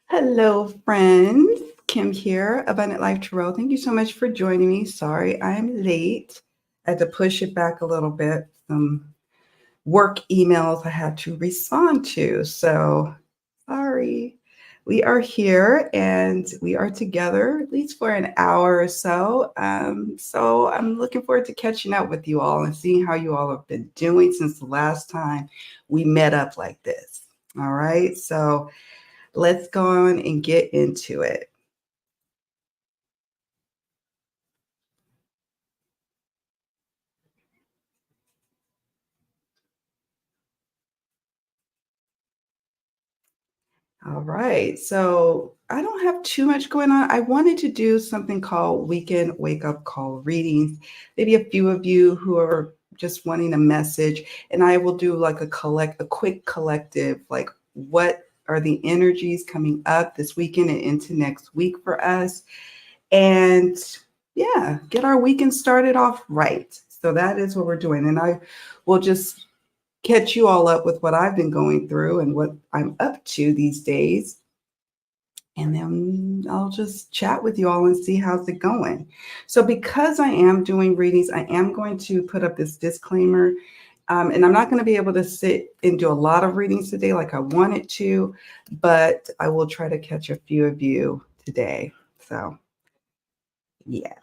Hello, friends. Kim here, Abundant Life Tarot. Thank you so much for joining me. Sorry I'm late. I had to push it back a little bit. Some work emails I had to respond to. So sorry. We are here and we are together at least for an hour or so. So I'm looking forward to catching up with you all and seeing how you all have been doing since the last time we met up like this. All right. So let's go on and get into it. All right. So I don't have too much going on. I wanted to do something called weekend wake up call readings. Maybe a few of you who are just wanting a message, and I will do like a quick collective, like what are the energies coming up this weekend and into next week for us. And yeah, get our weekend started off right. So that is what we're doing. And I will just catch you all up with what I've been going through and what I'm up to these days. And then I'll just chat with you all and see how's it going. So, because I am doing readings, I am going to put up this disclaimer. And I'm not going to be able to sit and do a lot of readings today like I wanted to, but I will try to catch a few of you today. So, yeah.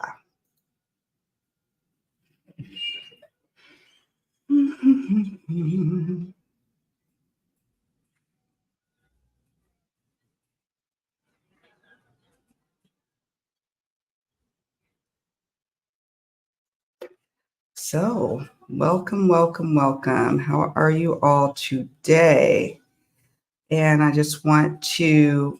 So, welcome, welcome, welcome. How are you all today? And I just want to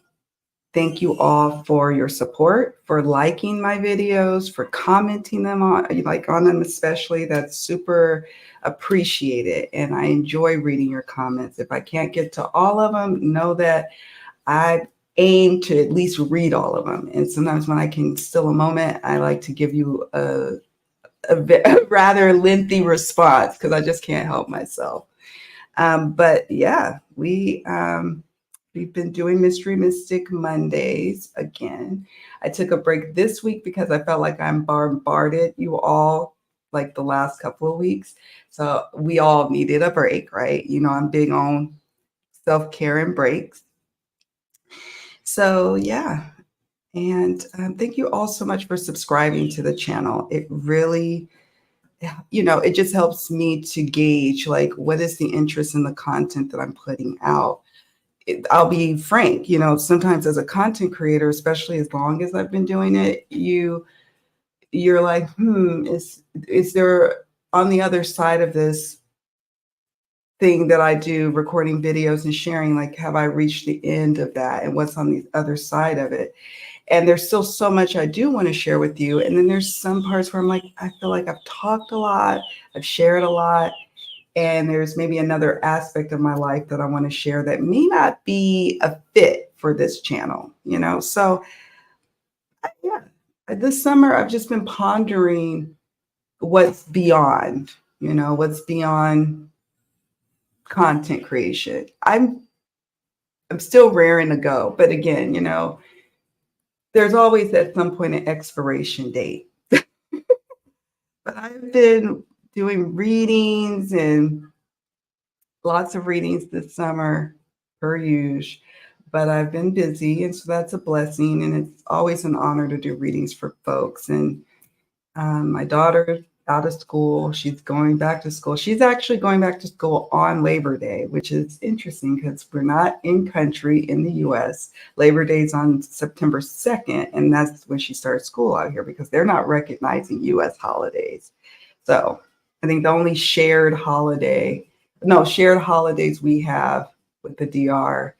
thank you all for your support, for liking my videos, for commenting them on them especially. That's super appreciated. And I enjoy reading your comments. If I can't get to all of them, know that I aim to at least read all of them. And sometimes when I can still a moment, I like to give you a rather lengthy response because I just can't help myself. But yeah, we've been doing Mystery Mystic Mondays again. I took a break this week because I felt like I'm bombarded you all like the last couple of weeks. So we all needed a break, right? You know, I'm big on self-care and breaks. So yeah. And thank you all so much for subscribing to the channel. It really, it just helps me to gauge like what is the interest in the content that I'm putting out. I'll be frank, sometimes as a content creator, especially as long as I've been doing it, you're like, is there on the other side of this thing that I do, recording videos and sharing, like, have I reached the end of that? And what's on the other side of it? And there's still so much I do want to share with you. And then there's some parts where I'm like, I feel like I've talked a lot, I've shared a lot, and there's maybe another aspect of my life that I want to share that may not be a fit for this channel, So yeah, this summer I've just been pondering what's beyond, what's beyond content creation. I'm still raring to go, but again, there's always at some point an expiration date. But I've been doing readings and lots of readings this summer, per usual. But I've been busy, and so that's a blessing. And it's always an honor to do readings for folks. And my daughter's out of school. She's going back to school. She's actually going back to school on Labor Day, which is interesting because we're not in country in the U.S. Labor Day is on September 2nd, and that's when she starts school out here because they're not recognizing U.S. holidays. So I think the only shared holidays we have with the DR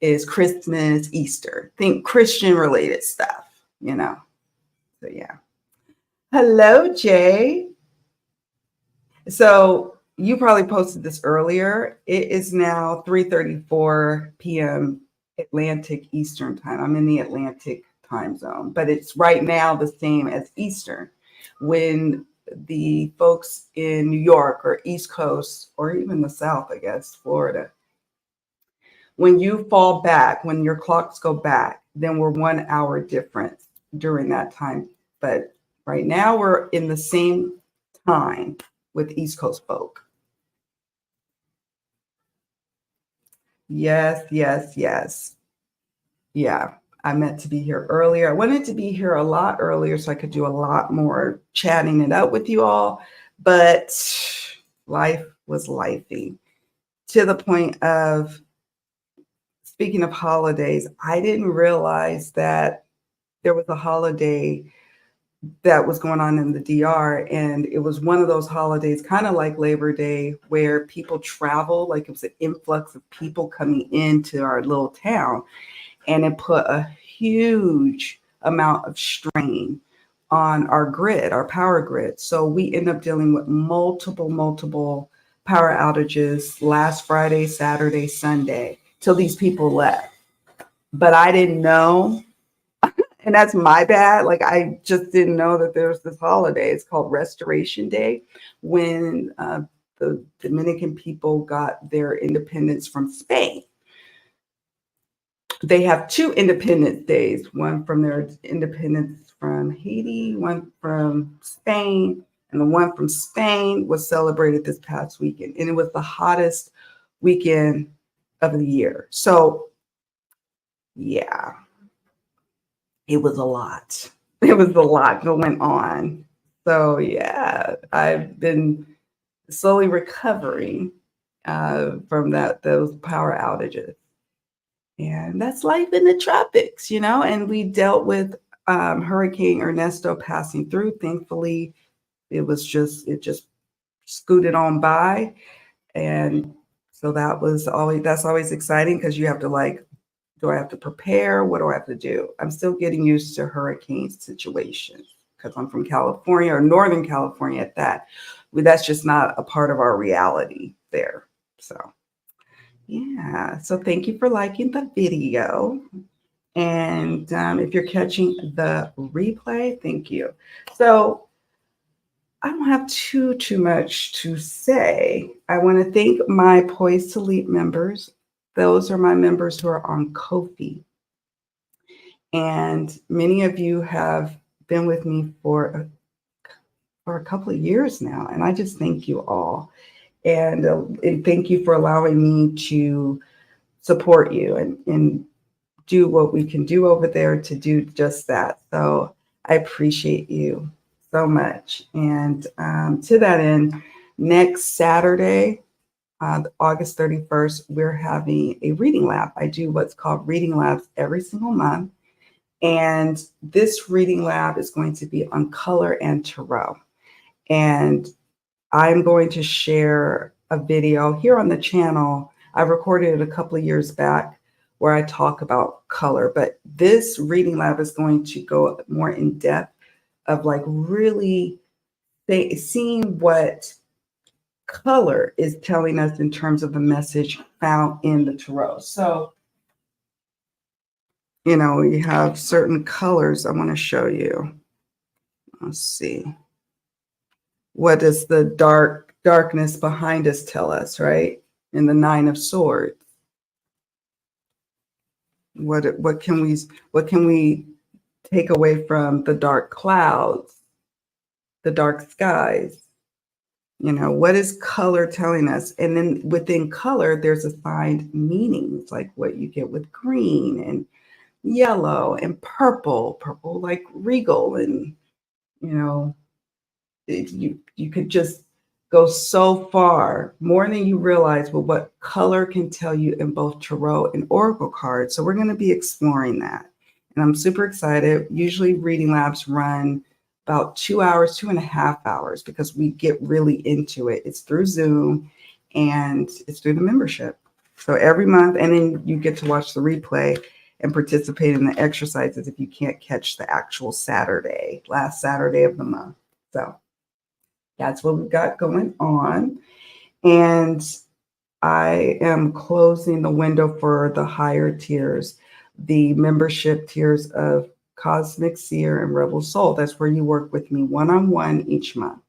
is Christmas, Easter. Think Christian related stuff. So yeah. Hello, Jay. So you probably posted this earlier. It is now 3:34 p.m. Atlantic Eastern time. I'm in the Atlantic time zone, but it's right now the same as Eastern. When the folks in New York or East Coast or even the South, I guess, Florida, When you fall back, when your clocks go back, then we're 1 hour difference during that time. But right now we're in the same time with East Coast folk. Yes, yes, yes. Yeah, I meant to be here earlier. I wanted to be here a lot earlier so I could do a lot more chatting it up with you all, but life was lifing to the point of, speaking of holidays, I didn't realize that there was a holiday that was going on in the DR, and it was one of those holidays, kind of like Labor Day, where people travel, like it was an influx of people coming into our little town, and it put a huge amount of strain on our grid, our power grid. So we end up dealing with multiple power outages last Friday, Saturday, Sunday, till these people left. But I didn't know, and that's my bad. Like, I just didn't know that there's this holiday. It's called Restoration Day, when the Dominican people got their independence from Spain. They have two Independence Days, one from their independence from Haiti, one from Spain, and the one from Spain was celebrated this past weekend, and it was the hottest weekend of the year. So yeah, it was a lot. It was a lot going on. So yeah, I've been slowly recovering from those power outages. And that's life in the tropics, you know. And we dealt with Hurricane Ernesto passing through. Thankfully, it just scooted on by. And so that's always exciting, because you have to, like, do I have to prepare? What do I have to do? I'm still getting used to hurricane situations because I'm from California, or Northern California at that. That's just not a part of our reality there. So yeah, so thank you for liking the video. And if you're catching the replay, thank you. So I don't have too much to say. I want to thank my Poised to Leap members. Those are my members who are on Ko-fi. And many of you have been with me for a couple of years now. And I just thank you all. And thank you for allowing me to support you and do what we can do over there to do just that. So I appreciate you so much. And to that end, next Saturday, August 31st, we're having a reading lab. I do what's called reading labs every single month. And this reading lab is going to be on color and tarot. And I'm going to share a video here on the channel. I recorded it a couple of years back where I talk about color, but this reading lab is going to go more in depth of, like, really seeing what color is telling us in terms of the message found in the tarot. So, you know, we have certain colors I want to show you. Let's see. What does the darkness behind us tell us, right? In the Nine of Swords. What can we take away from the dark clouds, the dark skies? You know, what is color telling us? And then within color, there's assigned meanings, like what you get with green and yellow and purple like regal, and you know, you could just go so far, more than you realize, with what color can tell you in both tarot and oracle cards. So we're going to be exploring that, and I'm super excited. Usually reading labs run about 2 hours, 2.5 hours, because we get really into it. It's through Zoom and it's through the membership. So every month, and then you get to watch the replay and participate in the exercises if you can't catch the actual Saturday, last Saturday of the month. So that's what we've got going on. And I am closing the window for the higher tiers, the membership tiers of Cosmic Seer and Rebel Soul. That's where you work with me one-on-one each month.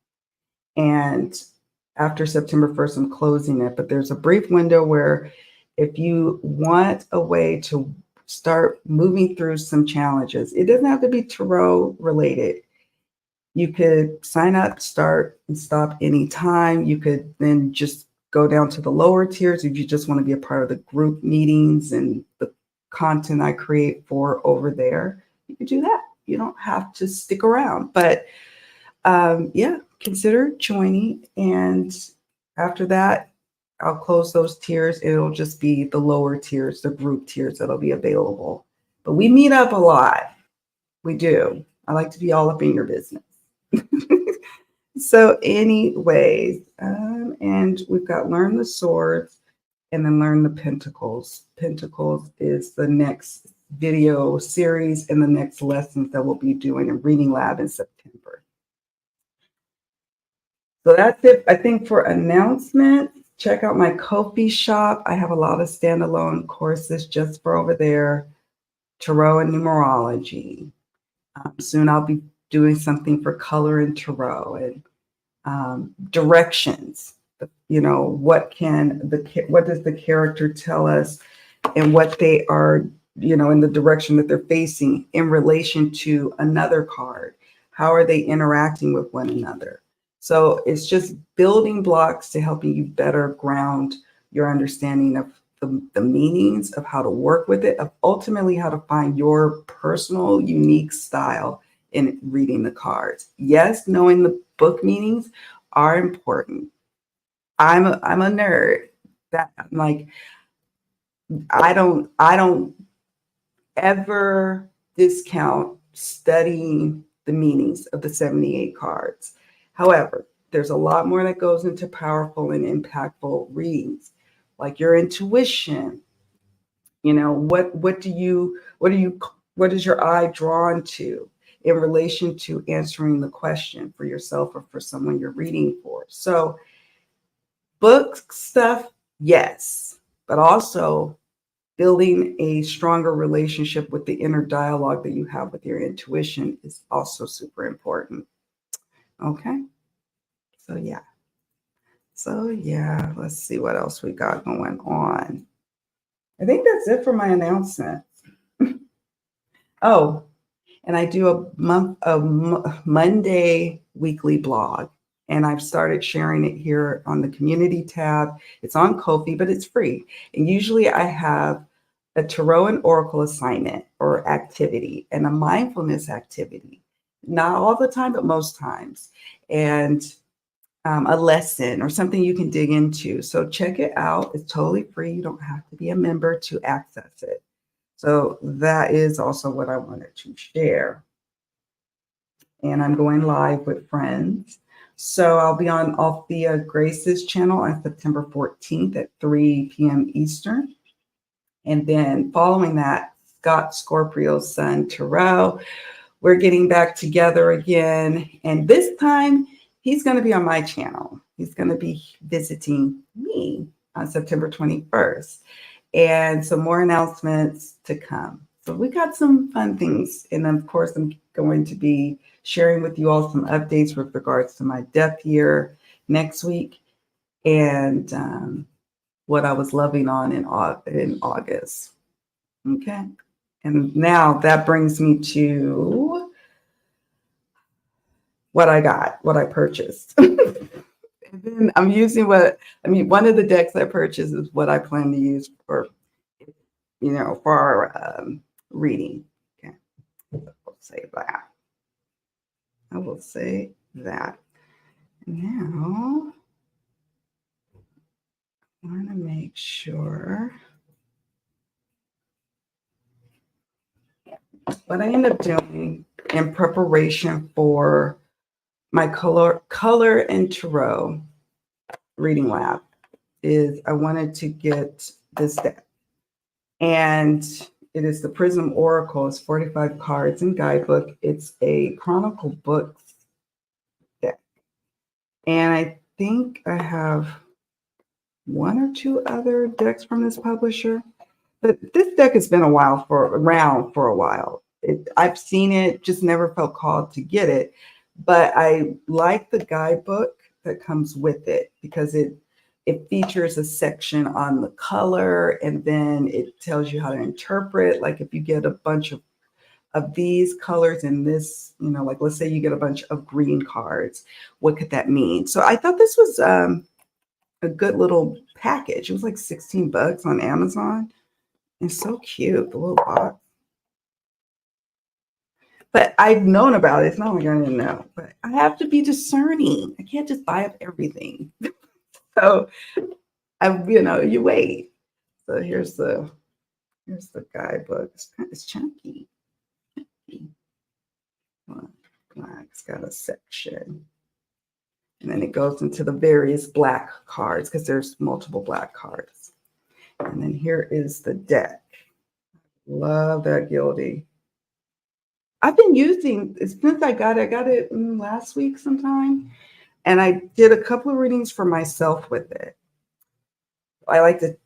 And after September 1st, I'm closing it. But there's a brief window where If you want a way to start moving through some challenges, it doesn't have to be tarot related. You could sign up, start, and stop anytime. You could then just go down to the lower tiers if you just want to be a part of the group meetings and the content I create for over there. You could do that. You don't have to stick around. But yeah, consider joining. And after that, I'll close those tiers. It'll just be the lower tiers, the group tiers that'll be available. But we meet up a lot. We do. I like to be all up in your business. So anyways, and we've got Learn the Swords and then Learn the Pentacles. Pentacles is the next video series and the next lessons that we'll be doing in Reading Lab in September. So that's it, I think, for announcements. Check out my Ko-fi shop. I have a lot of standalone courses just for over there, tarot and numerology. Soon I'll be doing something for color and tarot and directions. You know, what does the character tell us, and what they are, you know, in the direction that they're facing in relation to another card. How are they interacting with one another? So it's just building blocks to helping you better ground your understanding of the meanings, of how to work with it, of ultimately how to find your personal unique style in reading the cards. Yes, knowing the book meanings are important. I'm a nerd. That I'm like, I don't ever discount studying the meanings of the 78 cards. However, there's a lot more that goes into powerful and impactful readings, like your intuition. You know, what is your eye drawn to in relation to answering the question for yourself or for someone you're reading for? So book stuff, yes, but also building a stronger relationship with the inner dialogue that you have with your intuition is also super important. Okay. So yeah, let's see what else we got going on. I think that's it for my announcements. Oh, and I do a Monday weekly blog, and I've started sharing it here on the community tab. It's on Ko-fi, but it's free. And usually I have a tarot and oracle assignment or activity and a mindfulness activity. Not all the time, but most times. And a lesson or something you can dig into. So check it out. It's totally free. You don't have to be a member to access it. So that is also what I wanted to share. And I'm going live with friends. So I'll be on Althea Grace's channel on September 14th at 3 p.m. Eastern. And then following that, Scott Scorpio's son, Terrell, we're getting back together again. And this time, he's going to be on my channel. He's going to be visiting me on September 21st. And some more announcements to come. So we got some fun things. And of course, I'm going to be sharing with you all some updates with regards to my death year next week and what I was loving on in August. Okay. And now that brings me to what I got, what I purchased. And then I'm using one of the decks I purchased is what I plan to use for, for our reading. Okay. We'll say that. I will say that. Now, I want to make sure. What I end up doing in preparation for my color and tarot reading lab is I wanted to get this deck. And it is the Prism Oracle. It's 45 cards and guidebook. It's a Chronicle Books deck. And I think I have one or two other decks from this publisher. But this deck has been around for a while. I've seen it, just never felt called to get it. But I like the guidebook that comes with it because it it features a section on the color, and then it tells you how to interpret. Like if you get a bunch of these colors in this, like let's say you get a bunch of green cards, what could that mean? So I thought this was a good little package. It was like 16 bucks on Amazon. It's so cute, the little box. But I've known about it. It's not like I didn't know, but I have to be discerning. I can't just buy up everything. So you wait. So here's the guidebook. It's chunky. It's got a section. And then it goes into the various black cards because there's multiple black cards. And then here is the deck. Love that Gildy. I've been using it since I got it last week sometime. And I did a couple of readings for myself with it. I like to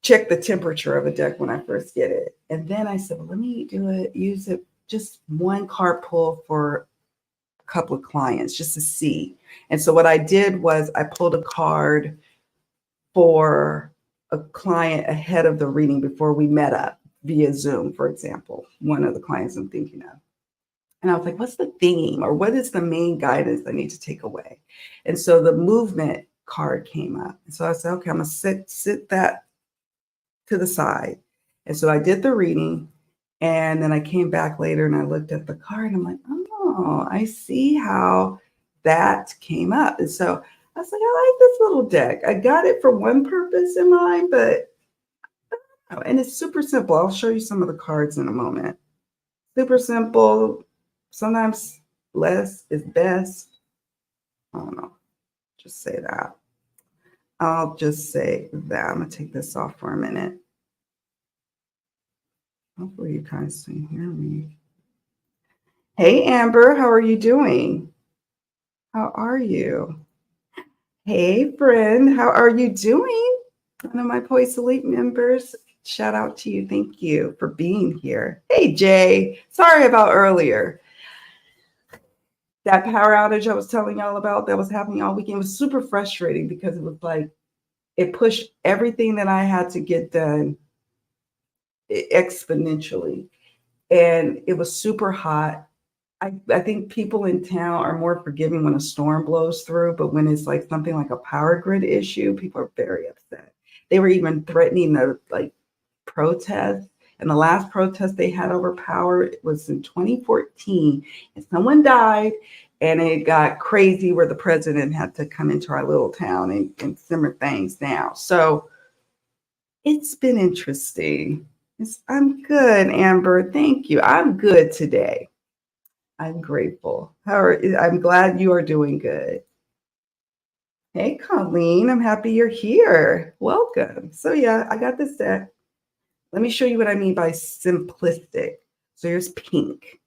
check the temperature of a deck when I first get it. And then I said, well, let me use it, just one card pull for a couple of clients just to see. And so what I did was I pulled a card for a client ahead of the reading before we met up via Zoom, for example, one of the clients I'm thinking of. And I was like, what's the theme, or what is the main guidance I need to take away? And so the movement card came up. And so I said, okay, I'm going to sit that to the side. And so I did the reading, and then I came back later and I looked at the card and I'm like, oh, I see how that came up. And so I was like, I like this little deck. I got it for one purpose in mind, but and it's super simple. I'll show you some of the cards in a moment. Super simple. Sometimes less is best. I don't know. Just say that. I'll just say that. I'm going to take this off for a minute. Hopefully you guys can hear me. Hey, Amber, how are you doing? How are you? Hey, friend, how are you doing? One of my Poise Elite members. Shout out to you. Thank you for being here. Hey, Jay. Sorry about earlier. That power outage I was telling y'all about that was happening all weekend was super frustrating because it was like it pushed everything that I had to get done exponentially. And it was super hot. I think people in town are more forgiving when a storm blows through, but when it's like something like a power grid issue, people are very upset. They were even threatening to like protest. And the last protest they had over power was in 2014, and someone died, and it got crazy where the president had to come into our little town and simmer things down. So it's been interesting. I'm good, Amber. Thank you. I'm good today. I'm grateful. I'm glad you are doing good. Hey, Colleen, I'm happy you're here. Welcome. So yeah, I got this deck. Let me show you what I mean by simplistic. So here's pink,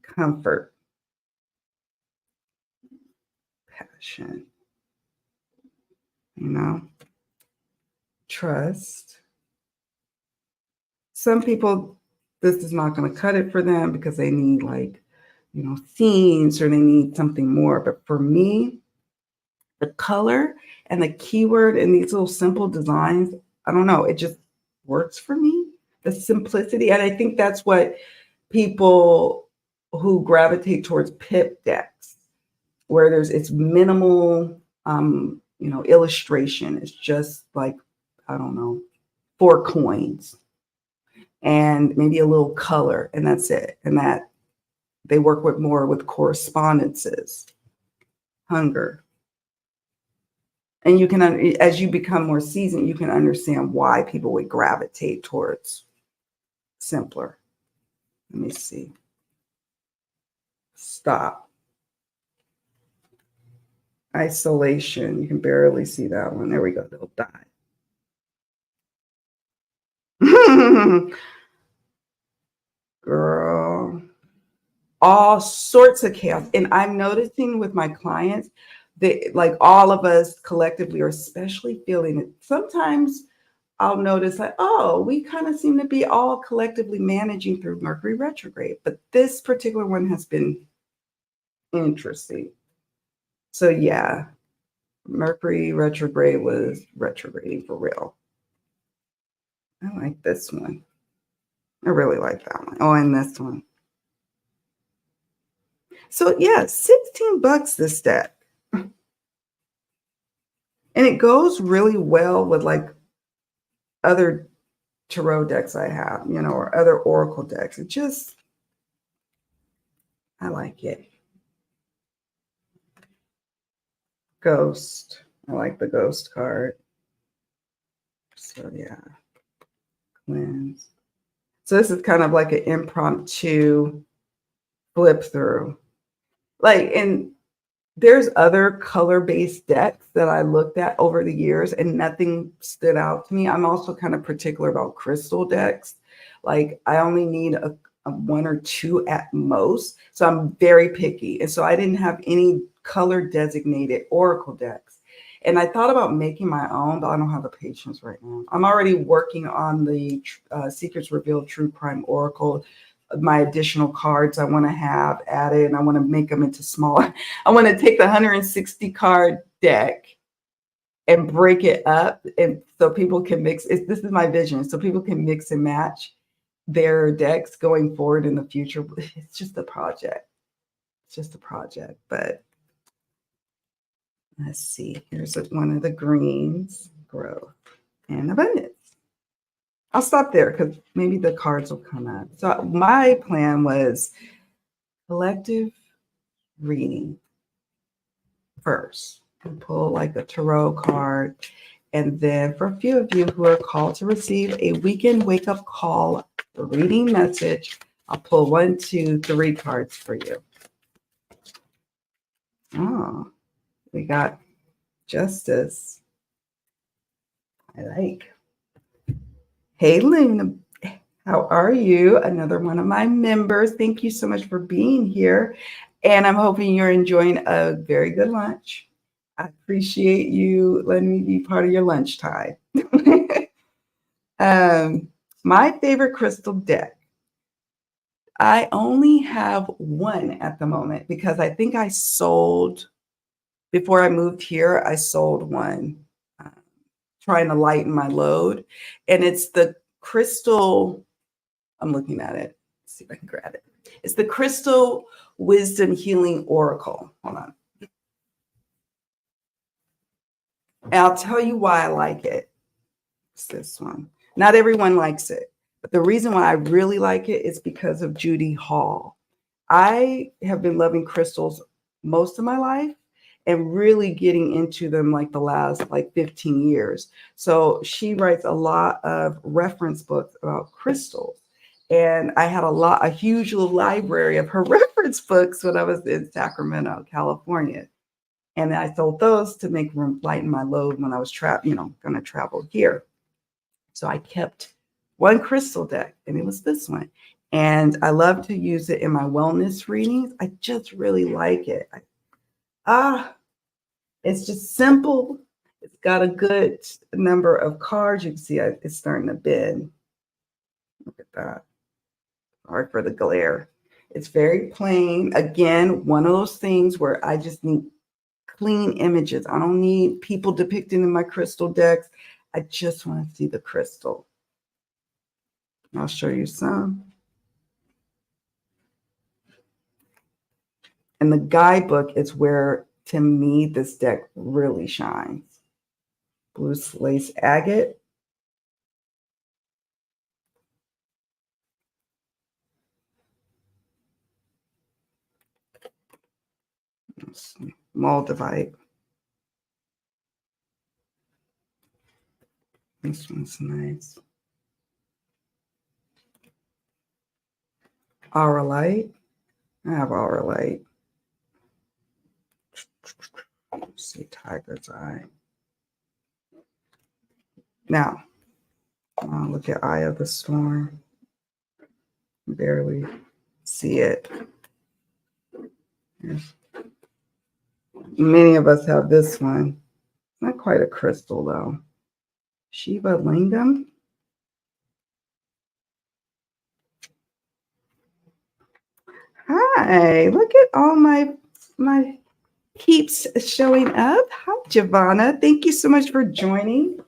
comfort, passion, trust. Some people, this is not going to cut it for them because they need themes or they need something more. But for me, the color and the keyword in these little simple designs, I don't know, it just works for me. The simplicity. And I think that's what people who gravitate towards pip decks, where it's minimal, illustration. It's just like, I don't know, 4 coins and maybe a little color, and that's it. And that they work more with correspondences, hunger. And you can, as you become more seasoned, you can understand why people would gravitate towards simpler. Let me see. Stop. Isolation. You can barely see that one. There we go. They'll die. Girl. All sorts of chaos. And I'm noticing with my clients that like all of us collectively are especially feeling it. Sometimes I'll notice like, oh, we kind of seem to be all collectively managing through Mercury retrograde. But this particular one has been interesting. So yeah, Mercury retrograde was retrograding for real. I like this one. I really like that one. Oh, and this one. So yeah, $16 this deck. And it goes really well with like other tarot decks I have, you know, or other oracle decks. It just, I like it. Ghost. I like the ghost card. So yeah, cleanse. So this is kind of like an impromptu flip through. Like, and there's other color-based decks that I looked at over the years and nothing stood out to me. I'm also kind of particular about crystal decks. Like I only need a one or two at most. So I'm very picky. And so I didn't have any color designated oracle decks. And I thought about making my own, but I don't have the patience right now. I'm already working on the Secrets Revealed True Crime Oracle, my additional cards I want to have added, and I want to make them into smaller. I want to take the 160 card deck and break it up, and so people can mix. This is my vision, so people can mix and match their decks going forward in the future. It's just a project. It's just a project, but let's see. Here's one of the greens: growth and abundance. I'll stop there because maybe the cards will come up. So my plan was collective reading first and pull like a tarot card. And then for a few of you who are called to receive a weekend wake up call reading message, I'll pull 1, 2, 3 cards for you. Oh, we got justice. I like. Hey, Luna. How are you? Another one of my members. Thank you so much for being here. And I'm hoping you're enjoying a very good lunch. I appreciate you letting me be part of your lunchtime. My favorite crystal deck. I only have one at the moment because I think I sold, before I moved here, I sold one, trying to lighten my load. And it's the crystal, I'm looking at it. Let's see if I can grab it. It's the Crystal Wisdom Healing Oracle. Hold on. And I'll tell you why I like it. It's this one. Not everyone likes it, but the reason why I really like it is because of Judy Hall. I have been loving crystals most of my life and really getting into them like the last like 15 years. So she writes a lot of reference books about crystals. And I had a huge little library of her reference books when I was in Sacramento, California. And I sold those to make room, lighten my load when I was going to travel here. So I kept one crystal deck, and it was this one. And I love to use it in my wellness readings. I just really like it. It's just simple. It's got a good number of cards. You can see it's starting to bend. Look at that. Sorry for the glare. It's very plain. Again, one of those things where I just need clean images. I don't need people depicted in my crystal decks. I just want to see the crystal. I'll show you some. And the guidebook is where, to me, this deck really shines. Blue lace agate. Moldavite. This one's nice. Auralite. I have Auralite. Let's see, tiger's eye. Now, look at Eye of the Storm. Barely see it. Yes. Many of us have this one. Not quite a crystal, though. Shiva Lingam. Hi, look at all my keeps showing up. Hi, Giovanna. Thank you so much for joining.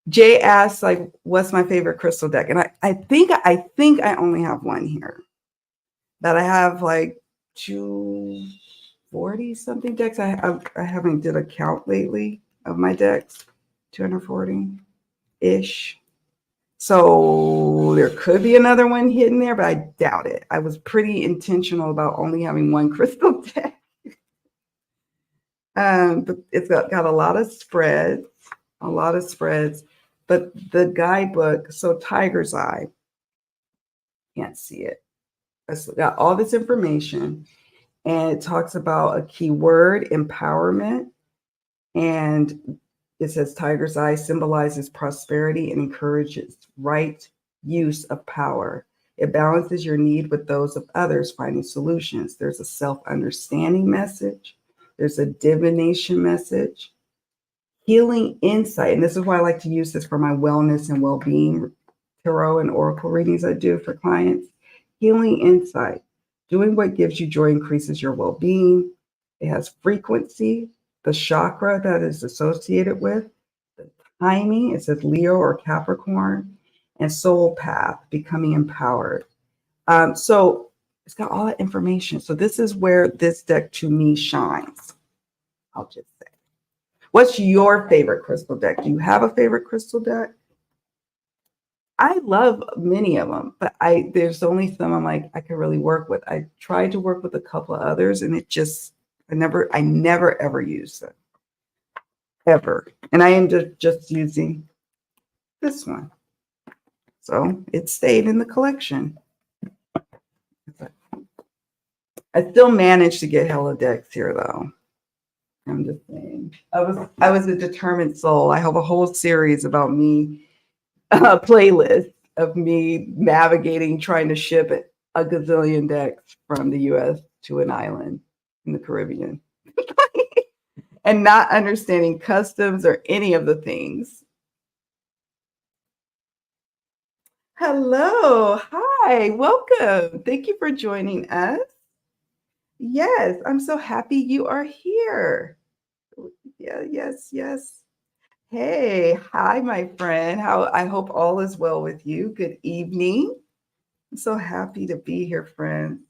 Jay asks, like, what's my favorite crystal deck? And I think I only have one here. That I have like 240 something decks. I haven't did a count lately of my decks. 240-ish. So there could be another one hidden there, but I doubt it. I was pretty intentional about only having one crystal deck. But it's got a lot of spreads, But the guidebook, so Tiger's Eye, can't see it. It's got all this information, and it talks about a keyword, empowerment, and it says Tiger's Eye symbolizes prosperity and encourages right use of power. It balances your need with those of others, finding solutions. There's a self-understanding message. There's a divination message. Healing insight. And this is why I like to use this for my wellness and well-being tarot and oracle readings I do for clients. Healing insight. Doing what gives you joy increases your well-being. It has frequency, the chakra that is associated with, the timing, it says Leo or Capricorn, and soul path, becoming empowered. So it's got all that information. So this is where this deck to me shines. I'll just say. What's your favorite crystal deck? Do you have a favorite crystal deck? I love many of them, but there's only some I'm like I can really work with. I tried to work with a couple of others, and I never ever use them ever. And I am just using this one, so it stayed in the collection. I still managed to get hella decks here, though. I'm just saying, I was a determined soul. I have a whole series about me, a playlist of me navigating, trying to ship a gazillion decks from the US to an island in the Caribbean and not understanding customs or any of the things. Hello. Hi. Welcome. Thank you for joining us. Yes, I'm so happy you are here. Yeah, yes. Hey, hi, my friend. I hope all is well with you. Good evening. I'm so happy to be here, friend.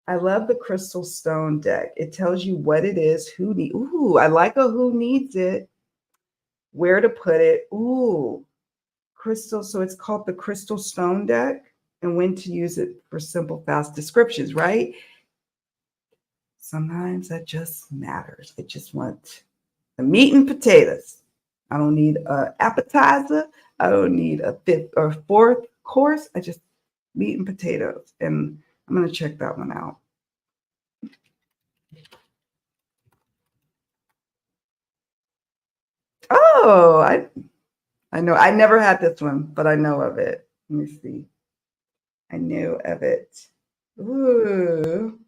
I love the crystal stone deck. It tells you what it is, ooh, I like a who needs it, where to put it. Ooh, crystal. So it's called the crystal stone deck, and when to use it for simple, fast descriptions, right? Sometimes that just matters. I just want the meat and potatoes. I don't need an appetizer. I don't need a fifth or fourth course. I just meat and potatoes. And I'm going to check that one out. Oh, I know. I never had this one, but I know of it. Let me see. I knew of it. Ooh.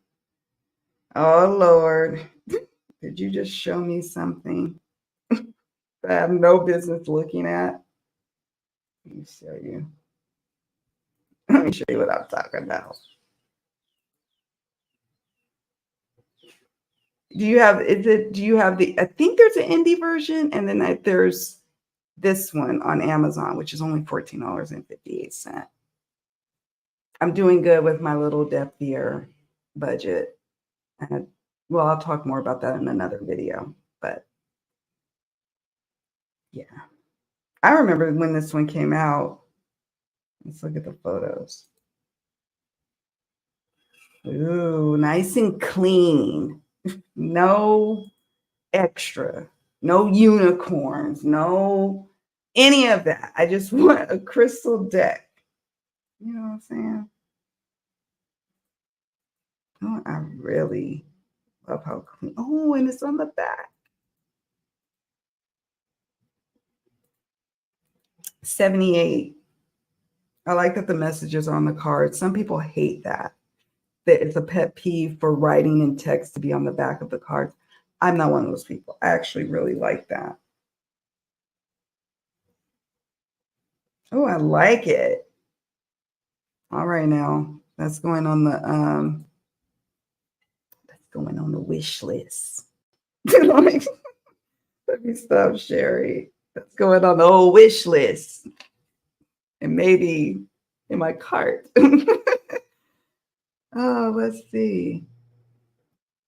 Oh, Lord. Did you just show me something that I have no business looking at? Let me show you. Let me show you what I'm talking about. Do you have the, I think there's an indie version, and then there's this one on Amazon, which is only $14.58. I'm doing good with my little depth year budget. And, well, I'll talk more about that in another video, but yeah. I remember when this one came out. Let's look at the photos. Ooh, nice and clean. No extra, no unicorns, no any of that. I just want a crystal deck. You know what I'm saying? Oh, I really love how clean. Oh, and it's on the back. 78. I like that the messages are on the card. Some people hate that it's a pet peeve for writing and text to be on the back of the cards. I'm not one of those people. I actually really like that. Oh, I like it. All right, now that's going on the going on the wish list. Like, let me stop, Sherry. That's going on the old wish list. And maybe in my cart. Oh, let's see.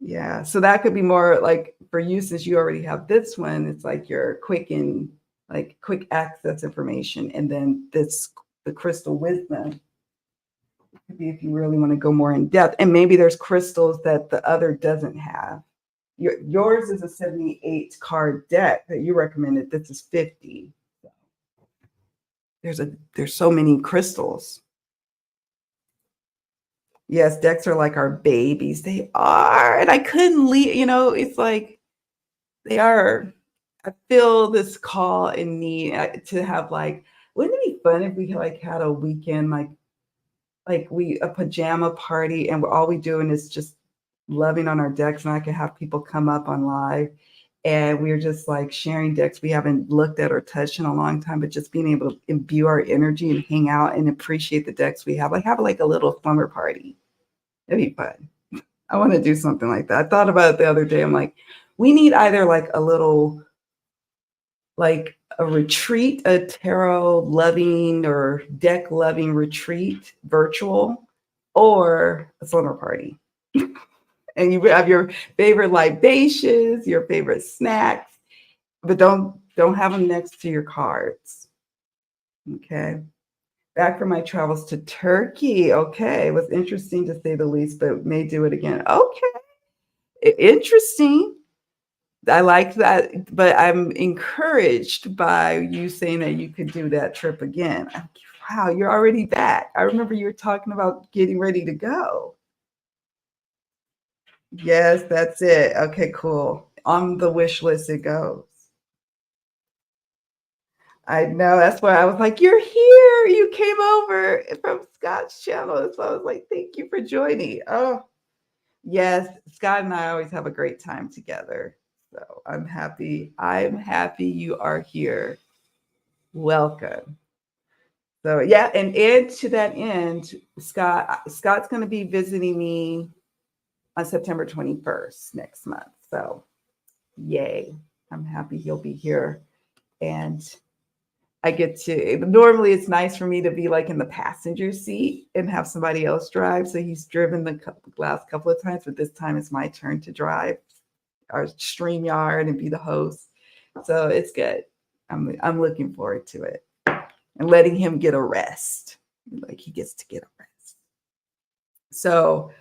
Yeah, so that could be more like for you, since you already have this one, it's like your quick access information. And then the crystal wisdom could be if you really want to go more in depth. And maybe there's crystals that the other doesn't have. Yours is a 78 card deck that you recommended. This is 50. There's so many crystals. Yes, decks are like our babies. They are. And I couldn't leave, it's like they are. I feel this call and need to have like, wouldn't it be fun if we like had a weekend like a pajama party and all we doing is just loving on our decks, and I could have people come up on live and we're just like sharing decks we haven't looked at or touched in a long time, but just being able to imbue our energy and hang out and appreciate the decks we have. Like have like a little slumber party. It'd be fun. I want to do something like that. I thought about it the other day. I'm like, we need either like a little, like a retreat, a tarot loving or deck loving retreat, virtual, or a slumber party. And you have your favorite libations, your favorite snacks, but don't have them next to your cards. Okay. Back from my travels to Turkey. Okay. It was interesting to say the least, but may do it again. Okay. Interesting. I like that, but I'm encouraged by you saying that you could do that trip again. Wow, you're already back. I remember you were talking about getting ready to go. Yes, that's it. Okay, cool. On the wish list it goes. I know. That's why I was like, you're here. You came over from Scott's channel. So I was like, thank you for joining. Oh, yes. Scott and I always have a great time together. So I'm happy. I'm happy you are here. Welcome. So yeah, and to that end, Scott's going to be visiting me on September 21st next month. So yay. I'm happy he'll be here. And I get to, normally it's nice for me to be like in the passenger seat and have somebody else drive. So he's driven the last couple of times, but this time it's my turn to drive our StreamYard and be the host. So it's good. I'm looking forward to it and letting him get a rest. Like he gets to get a rest. So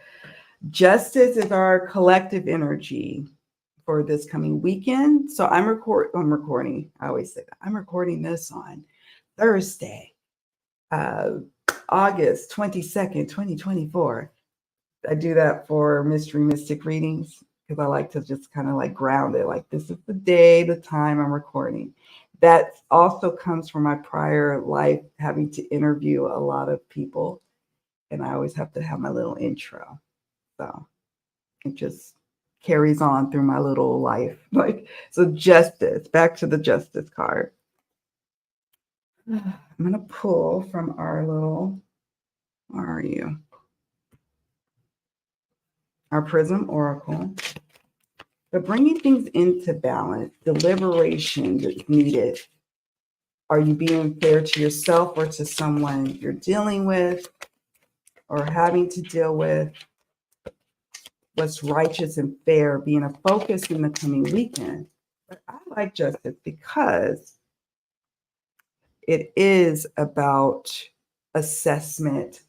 justice is our collective energy for this coming weekend. So I'm recording. I always say that. I'm recording this on Thursday, August 22nd, 2024. I do that for Mystery Mystic readings because I like to just kind of like ground it. Like this is the day, the time I'm recording. That also comes from my prior life having to interview a lot of people. And I always have to have my little intro. So it just carries on through my little life. Like, so justice, back to the justice card. I'm going to pull from our little, where are you? Our Prism Oracle. But bringing things into balance, the liberation that's needed. Are you being fair to yourself or to someone you're dealing with or having to deal with? What's righteous and fair being a focus in the coming weekend. But I like justice because it is about assessment,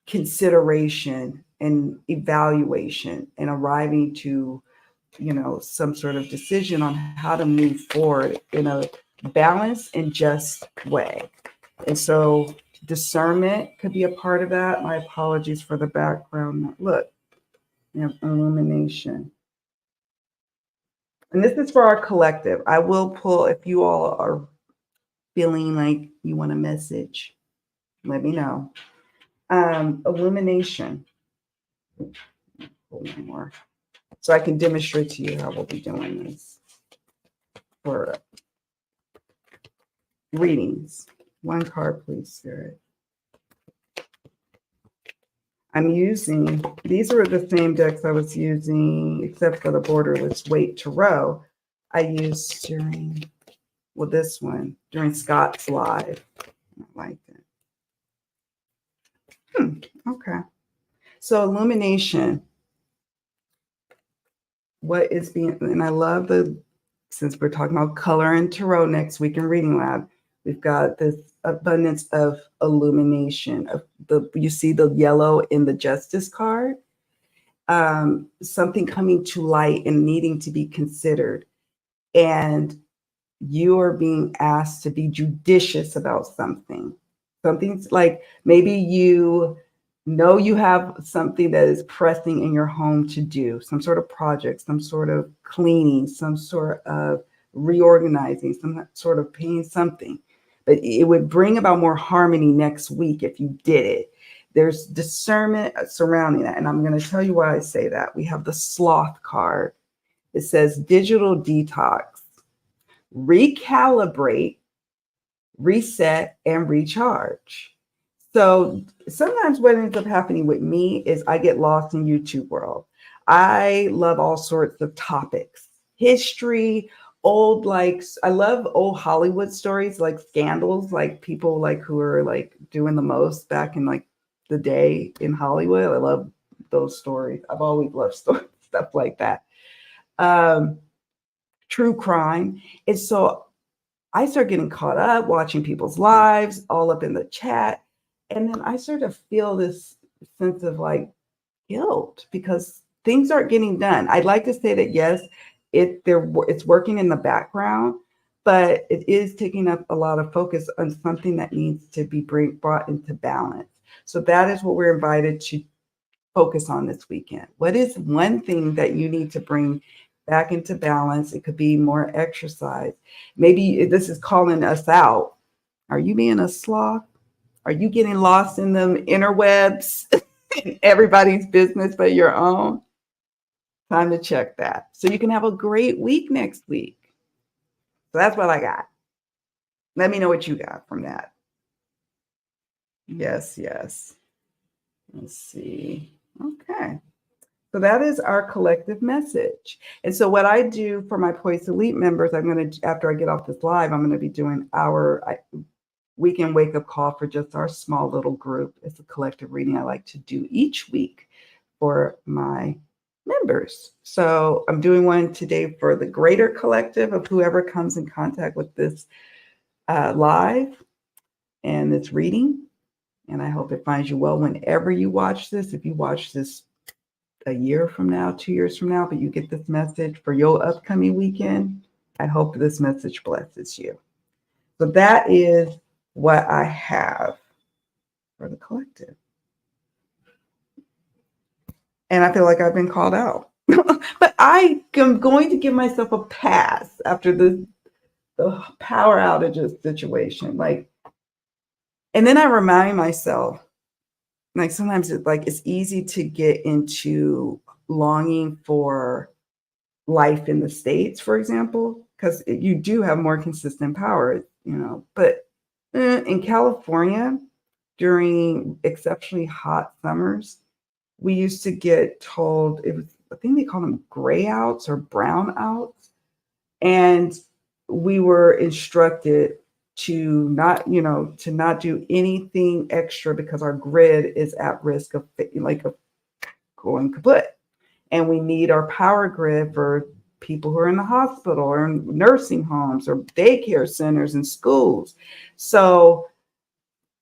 consideration, and evaluation, and arriving to, some sort of decision on how to move forward in a balanced and just way. And so discernment could be a part of that. My apologies for the background. Look, we have illumination. And this is for our collective. I will pull, if you all are feeling like you want a message, let me know. Illumination. Pull one more. So I can demonstrate to you how we'll be doing this for readings. One card, please, Spirit. I'm using, these are the same decks I was using, except for the borderless weight tarot I used during, well, this one, during Scott's live. I like that. Okay. So illumination, what is being, and I love since we're talking about color and tarot next week in Reading Lab, we've got this abundance of illumination. You see the yellow in the Justice card, something coming to light and needing to be considered. And you are being asked to be judicious about something. Something's like maybe you know you have something that is pressing in your home to do, some sort of project, some sort of cleaning, some sort of reorganizing, some sort of paying something. But it would bring about more harmony next week if you did it. There's discernment surrounding that. And I'm going to tell you why I say that. We have the sloth card. It says digital detox, recalibrate, reset, and recharge. So sometimes what ends up happening with me is I get lost in YouTube world. I love all sorts of topics, history, I love old Hollywood stories, like scandals, like people like who are like doing the most back in like the day in Hollywood. I love those stories. I've always loved stories, stuff like that. True crime. And so I start getting caught up watching people's lives, all up in the chat. And then I sort of feel this sense of like guilt because things aren't getting done. I'd like to say that, yes, it's working in the background, but it is taking up a lot of focus on something that needs to be brought into balance. So that is what we're invited to focus on this weekend. What is one thing that you need to bring back into balance? It could be more exercise. Maybe this is calling us out. Are you being a sloth? Are you getting lost in them interwebs? Everybody's business but your own? Time to check that. So you can have a great week next week. So that's what I got. Let me know what you got from that. Yes. Let's see. Okay. So that is our collective message. And so what I do for my Poise Elite members, after I get off this live, I'm going to be doing our weekend wake-up call for just our small little group. It's a collective reading I like to do each week for my members. So I'm doing one today for the greater collective of whoever comes in contact with this live and this reading. And I hope it finds you well whenever you watch this. If you watch this a year from now, 2 years from now, but you get this message for your upcoming weekend, I hope this message blesses you. So that is what I have for the collective. And I feel like I've been called out. But I am going to give myself a pass after the power outages situation. And then I remind myself, like sometimes it's easy to get into longing for life in the States, for example, because you do have more consistent power, but in California during exceptionally hot summers, we used to get told, I think they call them gray outs or brown outs. And we were instructed to not do anything extra because our grid is at risk of going kaput. And we need our power grid for people who are in the hospital or in nursing homes or daycare centers and schools. So,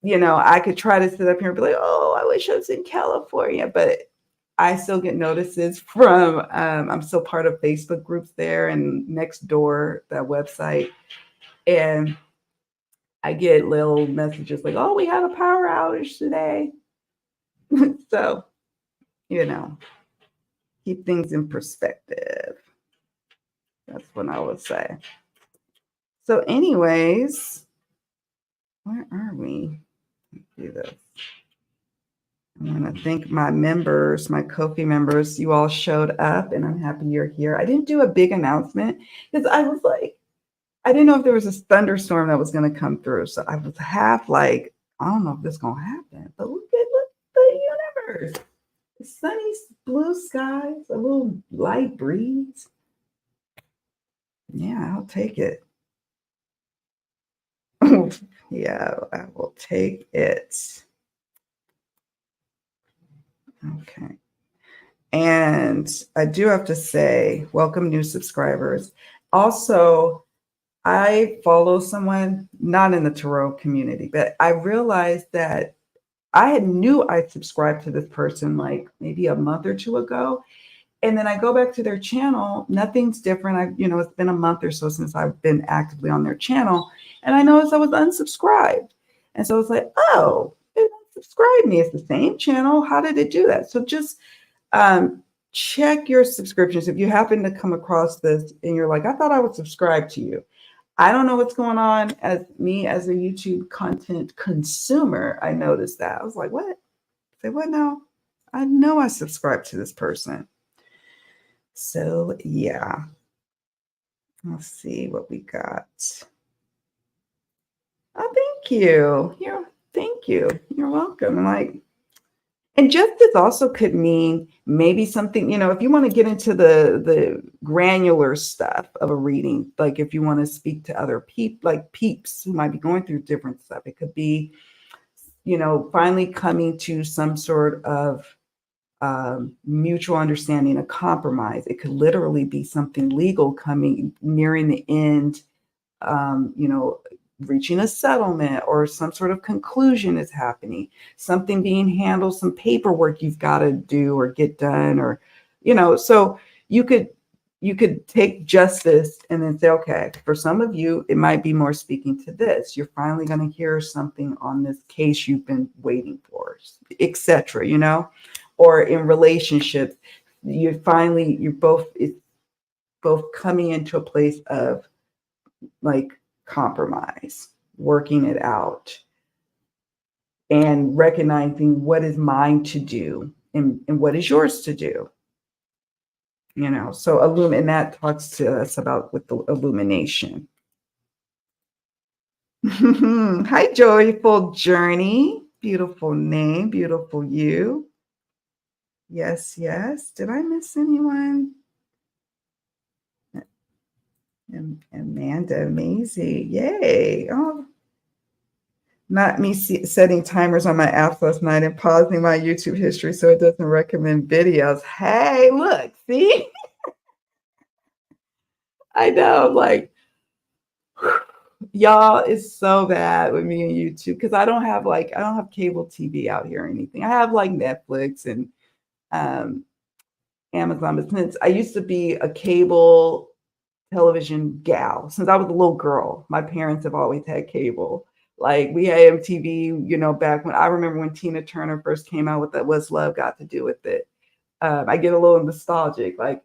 I could try to sit up here and be like, oh, I wish I was in California, but I still get notices from, I'm still part of Facebook groups there and Nextdoor, that website. And I get little messages like, oh, we had a power outage today. So, keep things in perspective. That's what I would say. So anyways, where are we? Let's do this. I want to thank my members, my Ko-fi members. You all showed up and I'm happy you're here. I didn't do a big announcement because I was like, I didn't know if there was a thunderstorm that was going to come through. So I was half like, I don't know if this is going to happen, but look at the weird. Sunny blue skies, a little light breeze. Yeah, I'll take it. Yeah, I will take it. Okay. And I do have to say, welcome new subscribers. Also, I follow someone not in the tarot community, but I realized that I knew I subscribed to this person like maybe a month or two ago. And then I go back to their channel, nothing's different. It's been a month or so since I've been actively on their channel. And I noticed I was unsubscribed. And so it's like, oh, it unsubscribed me. It's the same channel. How did it do that? So just check your subscriptions. If you happen to come across this and you're like, I thought I would subscribe to you. I don't know what's going on. As a YouTube content consumer, I noticed that. I was like, what? Say what now? I know I subscribed to this person. So yeah. Let's see what we got. Oh, thank you. Thank you. You're welcome. And justice also could mean maybe something, if you want to get into the granular stuff of a reading, like if you want to speak to other people, like peeps who might be going through different stuff, it could be, finally coming to some sort of mutual understanding, a compromise. It could literally be something legal coming, nearing the end, reaching a settlement or some sort of conclusion is happening, something being handled, some paperwork you've got to do or get done, or, so you could take justice and then say, okay, for some of you, it might be more speaking to this. You're finally going to hear something on this case you've been waiting for, etc., or in relationships, you're both coming into a place of like compromise, working it out, and recognizing what is mine to do and what is yours to do. So and that talks to us about with the illumination. Hi, Joyful Journey. Beautiful name, beautiful you. Yes, yes. Did I miss anyone? Amanda, Maisie, yay. Oh, not me setting timers on my apps last night and pausing my YouTube history so it doesn't recommend videos. Hey, look, see? I know, y'all, it's so bad with me and YouTube because I don't have cable TV out here or anything. I have like Netflix and Amazon, but since I used to be a cable television gal, since I was a little girl, my parents have always had cable. Like we had MTV, back when I remember when Tina Turner first came out with that What's Love Got to Do with It. I get a little nostalgic. Like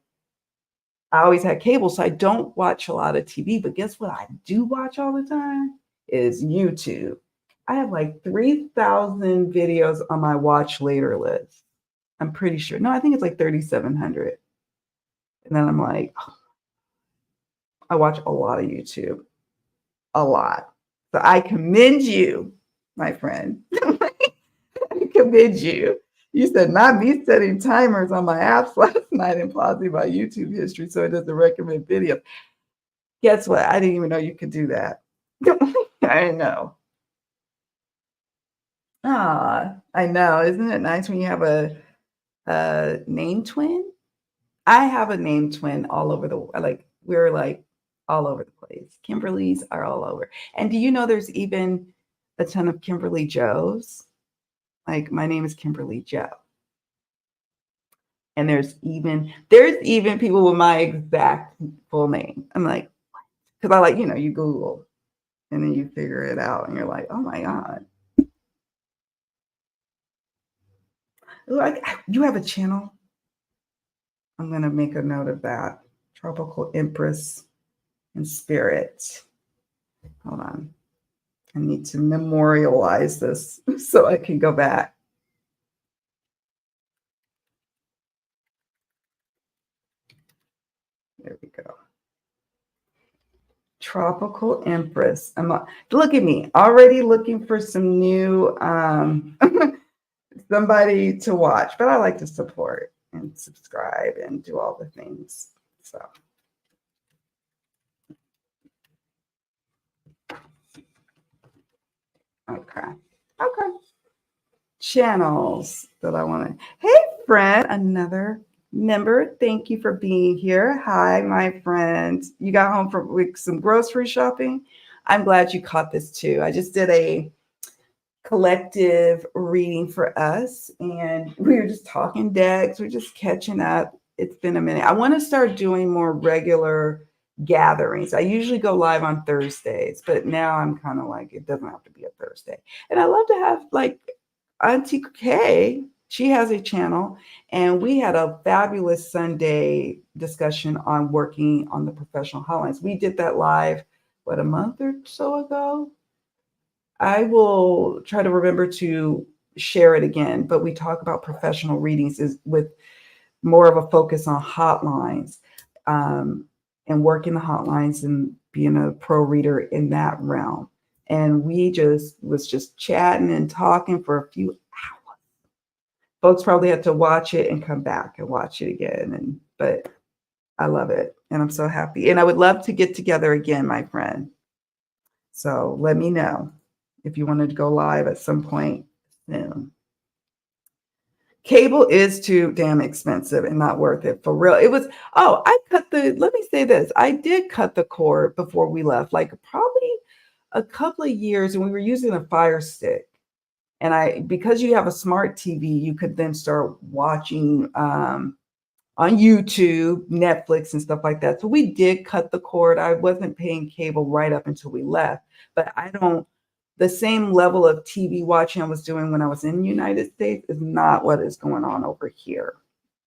I always had cable, so I don't watch a lot of TV. But guess what? I do watch all the time is YouTube. I have like 3,000 videos on my watch later list. I'm pretty sure. No, I think it's like 3,700. And then I'm like, oh, I watch a lot of YouTube, a lot. So I commend you, my friend. I commend you. You said, not me setting timers on my apps last night and pausing my YouTube history so it doesn't recommend videos. Guess what? I didn't even know you could do that. I know. Ah, I know. Isn't it nice when you have a name twin? I have a name twin all over we're like all over the place. Kimberly's are all over. And do you know there's even a ton of Kimberly Joes? Like my name is Kimberly Joe. And there's even people with my exact full name. I'm like, because I you Google and then you figure it out and you're like, oh my God. Like you have a channel. I'm going to make a note of that. Tropical Empress and Spirit. Hold on. I need to memorialize this so I can go back. There we go. Tropical Empress. Look at me, already looking for some new somebody to watch, but I like to support and subscribe and do all the things. So, okay. Okay. Channels that I want to. Hey, friend, another member. Thank you for being here. Hi, my friend. You got home from with some grocery shopping. I'm glad you caught this too. I just did a collective reading for us, and we were just talking decks. We're just catching up. It's been a minute. I want to start doing more regular gatherings. I usually go live on Thursdays, but now I'm kind of like, it doesn't have to be a Thursday. And I love to have like Auntie Kay. She has a channel, and we had a fabulous Sunday discussion on working on the professional hotlines. We did that live, what, a month or so ago? I will try to remember to share it again, but we talk about professional readings is with more of a focus on hotlines, and working the hotlines and being a pro reader in that realm. And we just chatting and talking for a few hours. Folks probably had to watch it and come back and watch it again. But I love it, and I'm so happy. And I would love to get together again, my friend. So let me know if you wanted to go live at some point soon. Cable is too damn expensive and not worth it for real. It was, let me say this. I did cut the cord before we left, like probably a couple of years, and we were using a Fire Stick. And because you have a smart TV, you could then start watching on YouTube, Netflix, and stuff like that. So we did cut the cord. I wasn't paying cable right up until we left, but the same level of TV watching I was doing when I was in the United States is not what is going on over here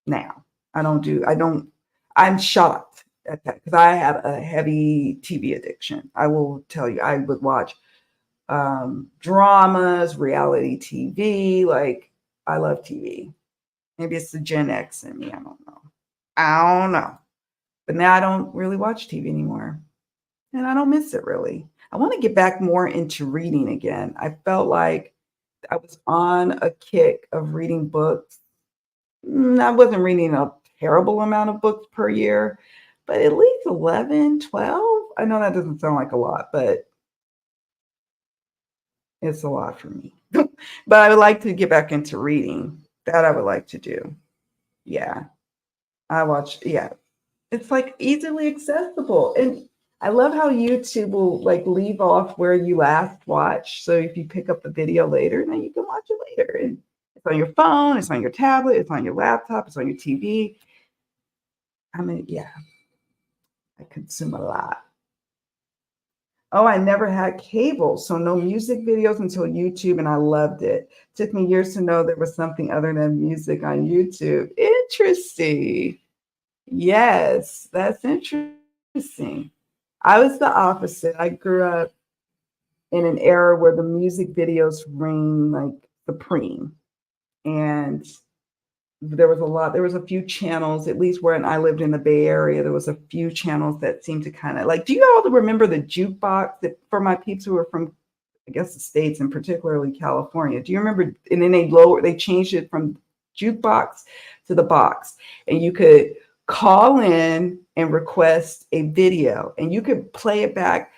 now. I'm shocked at that because I have a heavy TV addiction. I will tell you, I would watch dramas, reality TV. Like, I love TV. Maybe it's the Gen X in me. I don't know. I don't know. But now I don't really watch TV anymore. And I don't miss it really. I want to get back more into reading again. I felt like I was on a kick of reading books. I wasn't reading a terrible amount of books per year, but at least 11, 12. I know that doesn't sound like a lot, but it's a lot for me. But I would like to get back into reading. That I would like to do. Yeah. Yeah. It's like easily accessible. And I love how YouTube will like leave off where you last watched. So if you pick up the video later, then you can watch it later. And it's on your phone, it's on your tablet, it's on your laptop, it's on your TV. I mean, yeah, I consume a lot. Oh, I never had cable, so no music videos until YouTube, and I loved it. Took me years to know there was something other than music on YouTube. Interesting. Yes, that's interesting. I was the opposite. I grew up in an era where the music videos reign like supreme. And there was a few channels, at least where I lived in the Bay Area, there was a few channels that seemed to kind of like, do you all remember the jukebox that for my peeps who are from, I guess, the States and particularly California? Do you remember? And then they changed it from jukebox to the box. And you could call in and request a video and you could play it back.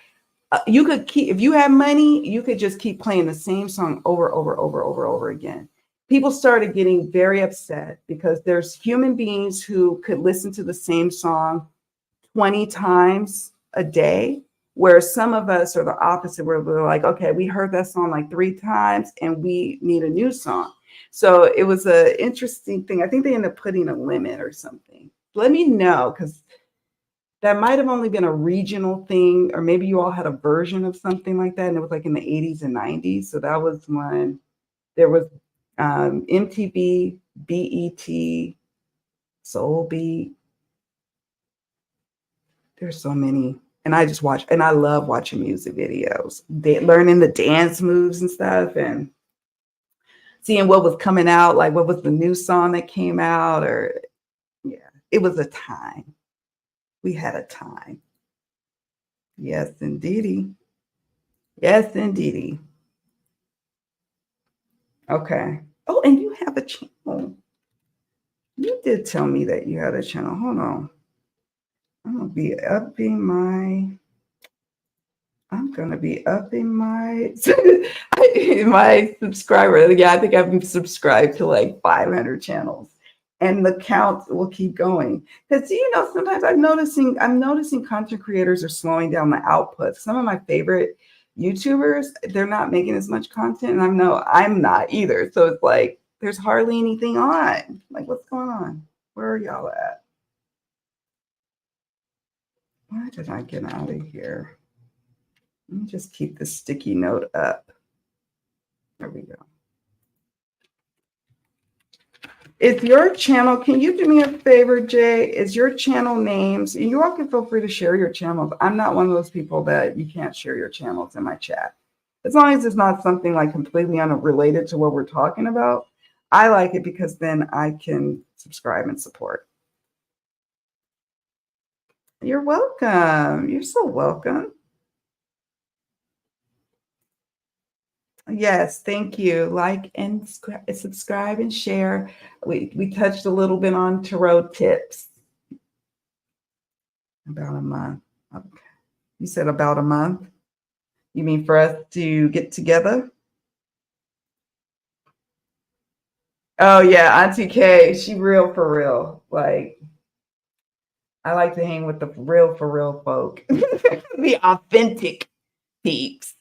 You could keep, if you had money, you could just keep playing the same song over again. People started getting very upset because there's human beings who could listen to the same song 20 times a day, where some of us are the opposite, where we're like, okay, we heard that song like 3 times and we need a new song. So it was an interesting thing. I think they ended up putting a limit or something. Let me know, because that might have only been a regional thing, or maybe you all had a version of something like that, and it was like in the 80s and 90s. So that was when there was MTV, BET, Soul Beat. There's so many. And I just watch, and I love watching music videos, learning the dance moves and stuff, and seeing what was coming out, like what was the new song that came out, or yeah, it was a time. We had a time. Yes, indeedy. Yes, indeedy. Okay. Oh, and you have a channel. You did tell me that you had a channel. Hold on. I'm gonna be upping my. I'm gonna be upping my my subscriber. Yeah, I think I've subscribed to like 500 channels, and the count will keep going. Because sometimes I'm noticing content creators are slowing down the output. Some of my favorite YouTubers, they're not making as much content, and I'm not either. So it's like there's hardly anything on. Like, what's going on? Where are y'all at? Why did I get out of here? Let me just keep the sticky note up. There we go. Is your channel, can you do me a favor, Jay? Is your channel names, and you all can feel free to share your channels. I'm not one of those people that you can't share your channels in my chat. As long as it's not something like completely unrelated to what we're talking about, I like it because then I can subscribe and support. You're welcome. You're so welcome. Yes, thank you. Like and subscribe and share. We touched a little bit on tarot tips. About a month. Okay. You said about a month? You mean for us to get together? Oh yeah, Auntie K, she real for real. Like I like to hang with the real for real folk. The authentic peeps.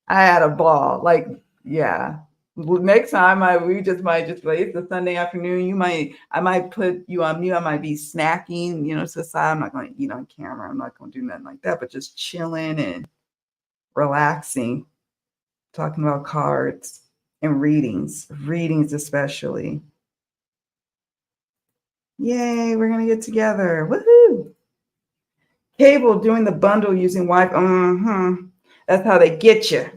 I had a ball. Like, yeah. Well, next time we just might just like it's a Sunday afternoon. I might put you on mute. I might be snacking, to the side. I'm not going to eat on camera. I'm not going to do nothing like that, but just chilling and relaxing, talking about cards and readings especially. Yay, we're gonna get together. Woohoo! Cable doing the bundle using Wi-Fi. That's how they get you.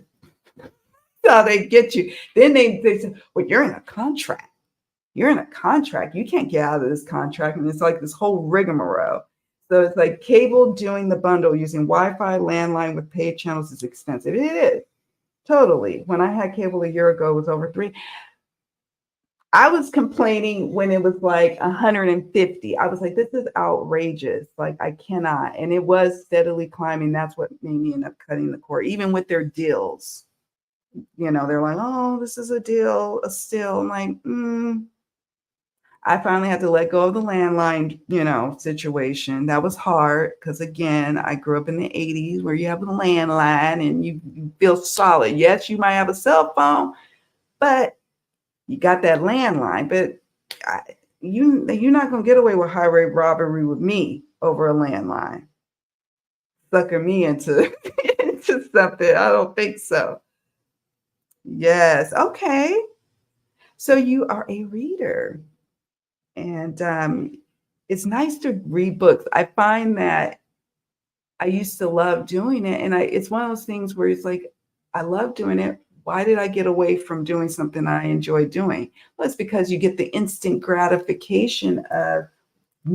How they get you. Then they say, well, you're in a contract. You're in a contract. You can't get out of this contract. And it's like this whole rigmarole. So it's like cable doing the bundle using Wi-Fi landline with paid channels is expensive. It is. Totally. When I had cable a year ago, it was over $3. I was complaining when it was like 150. I was like, this is outrageous. Like, I cannot. And it was steadily climbing. That's what made me end up cutting the cord, even with their deals. They're like, oh, this is a deal, a steal. I'm like, I finally had to let go of the landline, situation. That was hard because, again, I grew up in the 80s where you have a landline and you feel solid. Yes, you might have a cell phone, but you got that landline. But you're not going to get away with highway robbery with me over a landline. Sucker me into, into something. I don't think so. Yes. Okay. So you are a reader. And it's nice to read books. I find that I used to love doing it. And it's one of those things where it's like, I love doing it. Why did I get away from doing something I enjoy doing? Well, it's because you get the instant gratification of,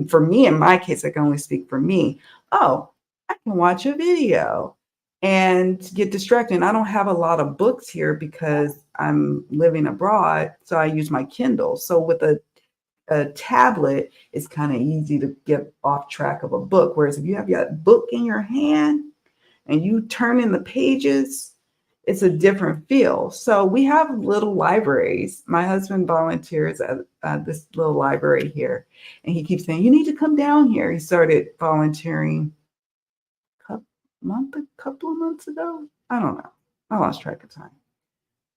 for me, in my case, I can only speak for me. Oh, I can watch a video and get distracted. And I don't have a lot of books here because I'm living abroad. So I use my Kindle. So with a tablet, it's kind of easy to get off track of a book. Whereas if you have your book in your hand and you turn in the pages, it's a different feel. So we have little libraries. My husband volunteers at this little library here, and he keeps saying, you need to come down here. He started volunteering a couple of months ago. I don't know. I lost track of time.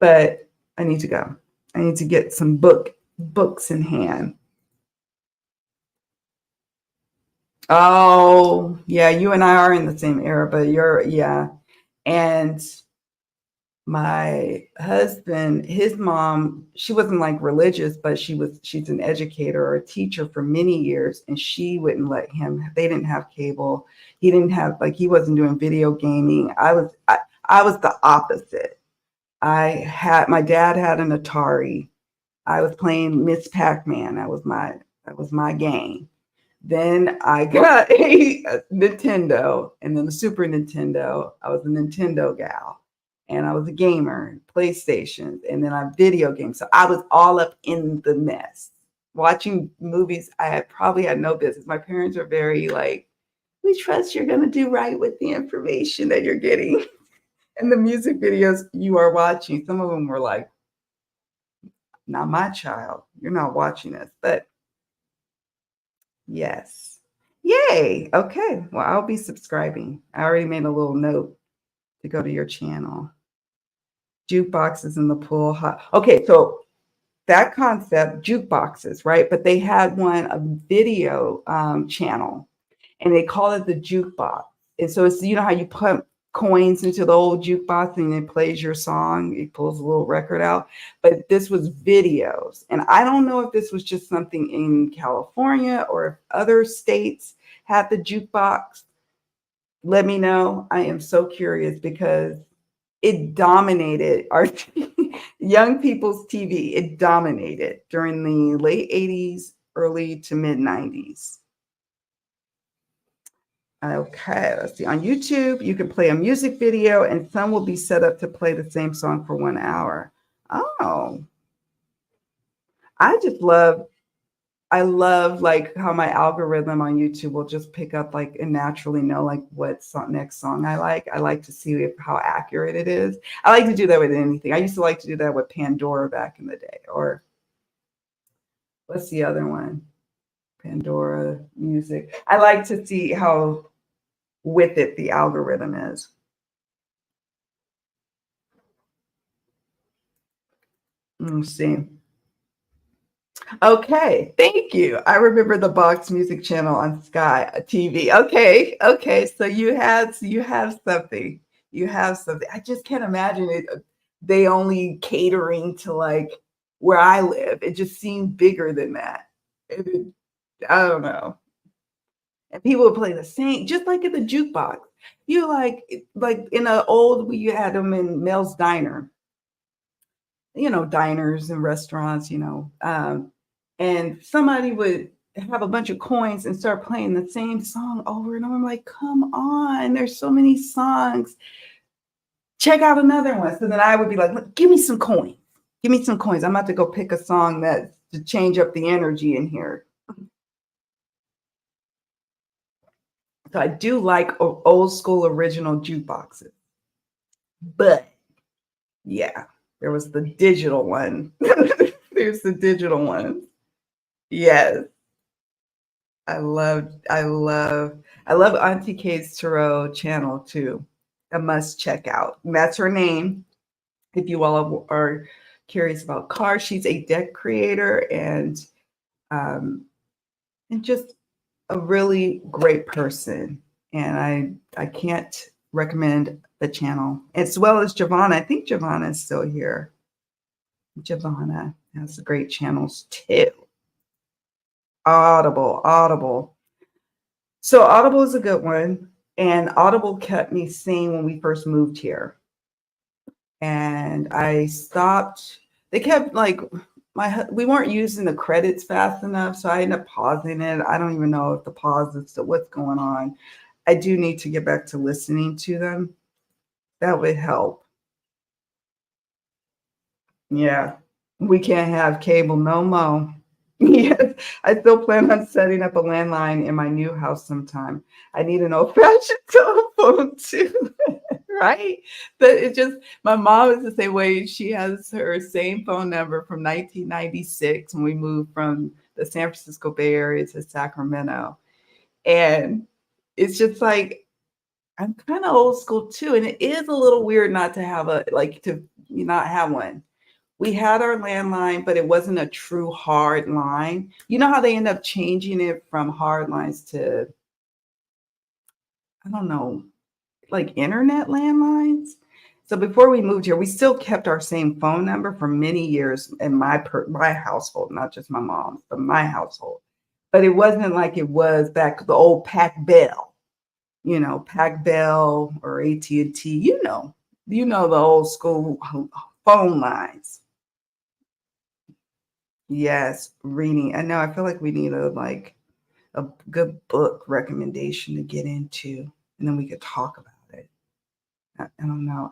But I need to go. I need to get some books in hand. Oh, yeah, you and I are in the same era, but yeah. And my husband, his mom, she wasn't like religious, but she's an educator or a teacher for many years, and she wouldn't let him, they didn't have cable. He didn't have, like, he wasn't doing video gaming. I was the opposite. My dad had an Atari. I was playing Miss Pac-Man. That was my game. Then I got a Nintendo, and then the Super Nintendo. I was a Nintendo gal. and I was a gamer, PlayStation, and then I video games. So I was all up in the mess. Watching movies, I had probably had no business. My parents are very like, we trust you're going to do right with the information that you're getting. And the music videos you are watching, some of them were like, not my child. You're not watching this. But yes. Yay. Okay. Well, I'll be subscribing. I already made a little note to go to your channel. Jukeboxes in the pool. Okay. So that concept, jukeboxes, right? But they had a video channel, and they call it the jukebox. And so it's, you know how you put coins into the old jukebox and it plays your song, it pulls a little record out. But this was videos. And I don't know if this was just something in California or if other states had the jukebox. Let me know. I am so curious because it dominated our young people's TV. It dominated during the late 80s, early to mid 90s. Okay, let's see. On YouTube, you can play a music video and some will be set up to play the same song for 1 hour. Oh, I just I love like how my algorithm on YouTube will just pick up like and naturally know like what next song I like. I like to see how accurate it is. I like to do that with anything. I used to like to do that with Pandora back in the day. Or what's the other one? Pandora music. I like to see how with it the algorithm is. Let's see. Okay, thank you. I remember the Box Music channel on Sky TV. Okay, okay. So you have something. You have something. I just can't imagine it. They only catering to like where I live. It just seemed bigger than that. I don't know. And people would play the same, just like at the jukebox. You like in a old, we had them in Mel's Diner, diners and restaurants, and somebody would have a bunch of coins and start playing the same song over and over. I'm like, come on, there's so many songs. Check out another one. So then I would be like, look, give me some coins. Give me some coins. I'm about to go pick a song that to change up the energy in here. So I do like old school original jukeboxes. But yeah, there was the digital one. There's the digital one. Yes. I love Auntie Kay's Tarot channel too. A must check out. And that's her name. If you all are curious about cards, she's a deck creator and just a really great person. And I can't recommend the channel as well as Giovanna. I think Giovanna is still here. Giovanna has great channels too. Audible. So Audible is a good one. And Audible kept me sane when we first moved here. And I stopped. They kept like we weren't using the credits fast enough. So I ended up pausing it. I don't even know if the pause is still what's going on. I do need to get back to listening to them. That would help. Yeah. We can't have cable no more. Yes, I still plan on setting up a landline in my new house sometime. I need an old-fashioned telephone too, right? But it just my mom is the same way. She has her same phone number from 1996 when we moved from the San Francisco Bay Area to Sacramento. And it's just like I'm kind of old school too. And it is a little weird not to have to not have one. We had our landline, but it wasn't a true hard line. You know how they end up changing it from hard lines to, I don't know, like internet landlines? So before we moved here, we still kept our same phone number for many years in my household, not just my mom's, but my household. But it wasn't like it was back the old Pac Bell, Pac Bell or AT&T, the old school phone lines. Yes, reading. I know. I feel like we need a good book recommendation to get into, and then we could talk about it. I don't know.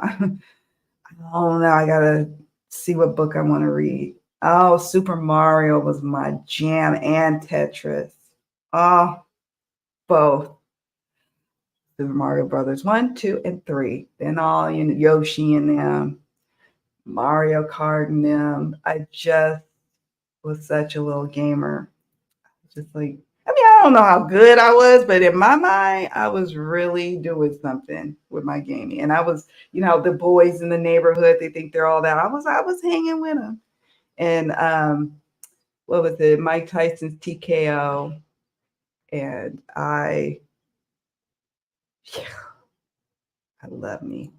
Oh, now I gotta see what book I want to read. Oh, Super Mario was my jam and Tetris. Oh, both. Super Mario Brothers 1, 2, and 3. Then all Yoshi and them, Mario Kart and them. I just was such a little gamer. Just like, I mean, I don't know how good I was, but in my mind, I was really doing something with my gaming. And I was, the boys in the neighborhood, they think they're all that. I was hanging with them. And what was it? Mike Tyson's TKO. And yeah, I love me.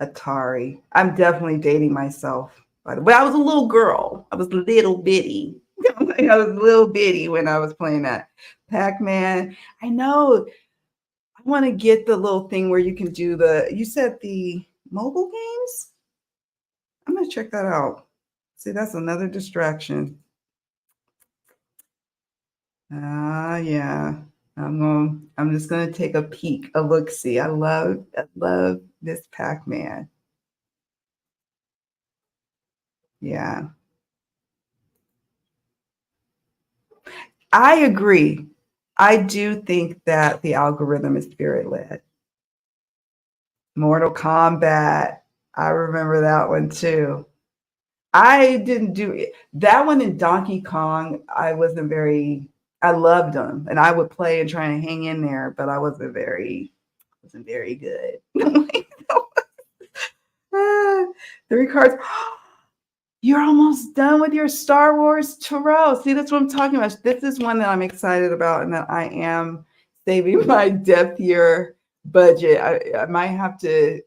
Atari. I'm definitely dating myself. By the way, I was a little girl. I was little bitty. I was little bitty when I was playing that. Pac-Man. I know. I want to get the little thing where you can do you said the mobile games? I'm going to check that out. See, that's another distraction. Yeah. I'm just gonna take a peek, a look see. I love this Pac-Man. Yeah. I agree. I do think that the algorithm is spirit led. Mortal Kombat. I remember that one too. I didn't do it. That one in Donkey Kong. I loved them and I would play and try and hang in there, but I wasn't very good. Three cards. You're almost done with your Star Wars Tarot. See, that's what I'm talking about. This is one that I'm excited about and that I am saving my death year budget. I might have to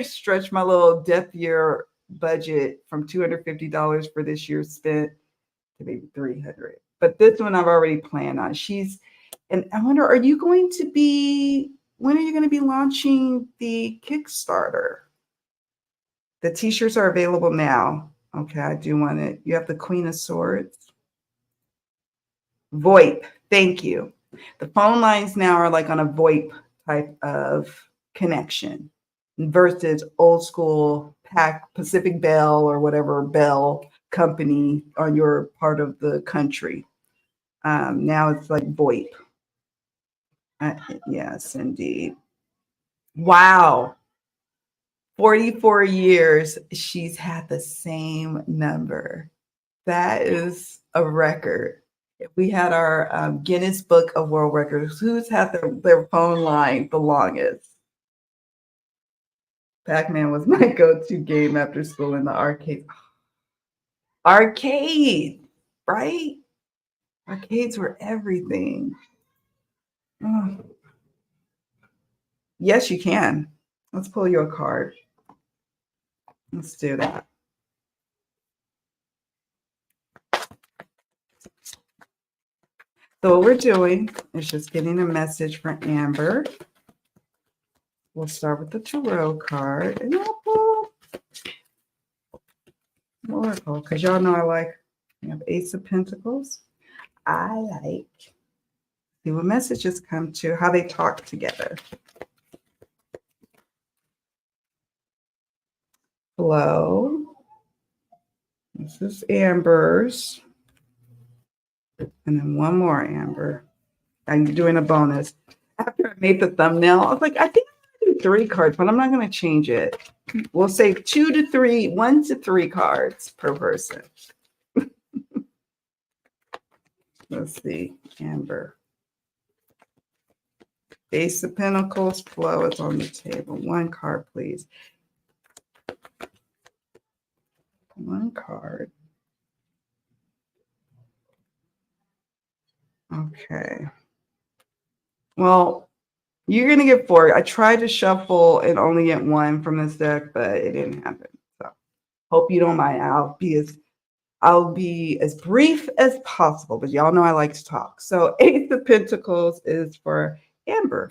stretch my little death year budget from $250 for this year's spent to maybe $300. But this one I've already planned on. And I wonder, when are you going to be launching the Kickstarter? The t-shirts are available now. Okay, I do want it. You have the Queen of Swords. VoIP, thank you. The phone lines now are like on a VoIP type of connection versus old school Pacific Bell or whatever Bell company on your part of the country. Now it's like VoIP. Yes, indeed. Wow. 44 years, she's had the same number. That is a record. If we had our Guinness Book of World Records, who's had their phone line the longest? Pac-Man was my go-to game after school in the arcade. Arcade, right? Arcades were everything. Oh. Yes, you can. Let's pull you a card. Let's do that. So what we're doing is just getting a message for Amber. We'll start with the Tarot card, and I'll pull Oracle, because y'all know we have Ace of Pentacles. I like see what messages come to, how they talk together. Flow. This is Amber's. And then one more Amber. I'm doing a bonus. After I made the thumbnail, I was like, I think I'm going to do 3 cards, but I'm not going to change it. We'll say 1 to 3 cards per person. Let's see, Amber. Ace of Pentacles, Flow is on the table. 1 card, please. 1 card. Okay. Well, you're going to get 4. I tried to shuffle and only get 1 from this deck, but it didn't happen. So hope you don't mind. I'll be as brief as possible, but y'all know I like to talk. So Ace of Pentacles is for Amber.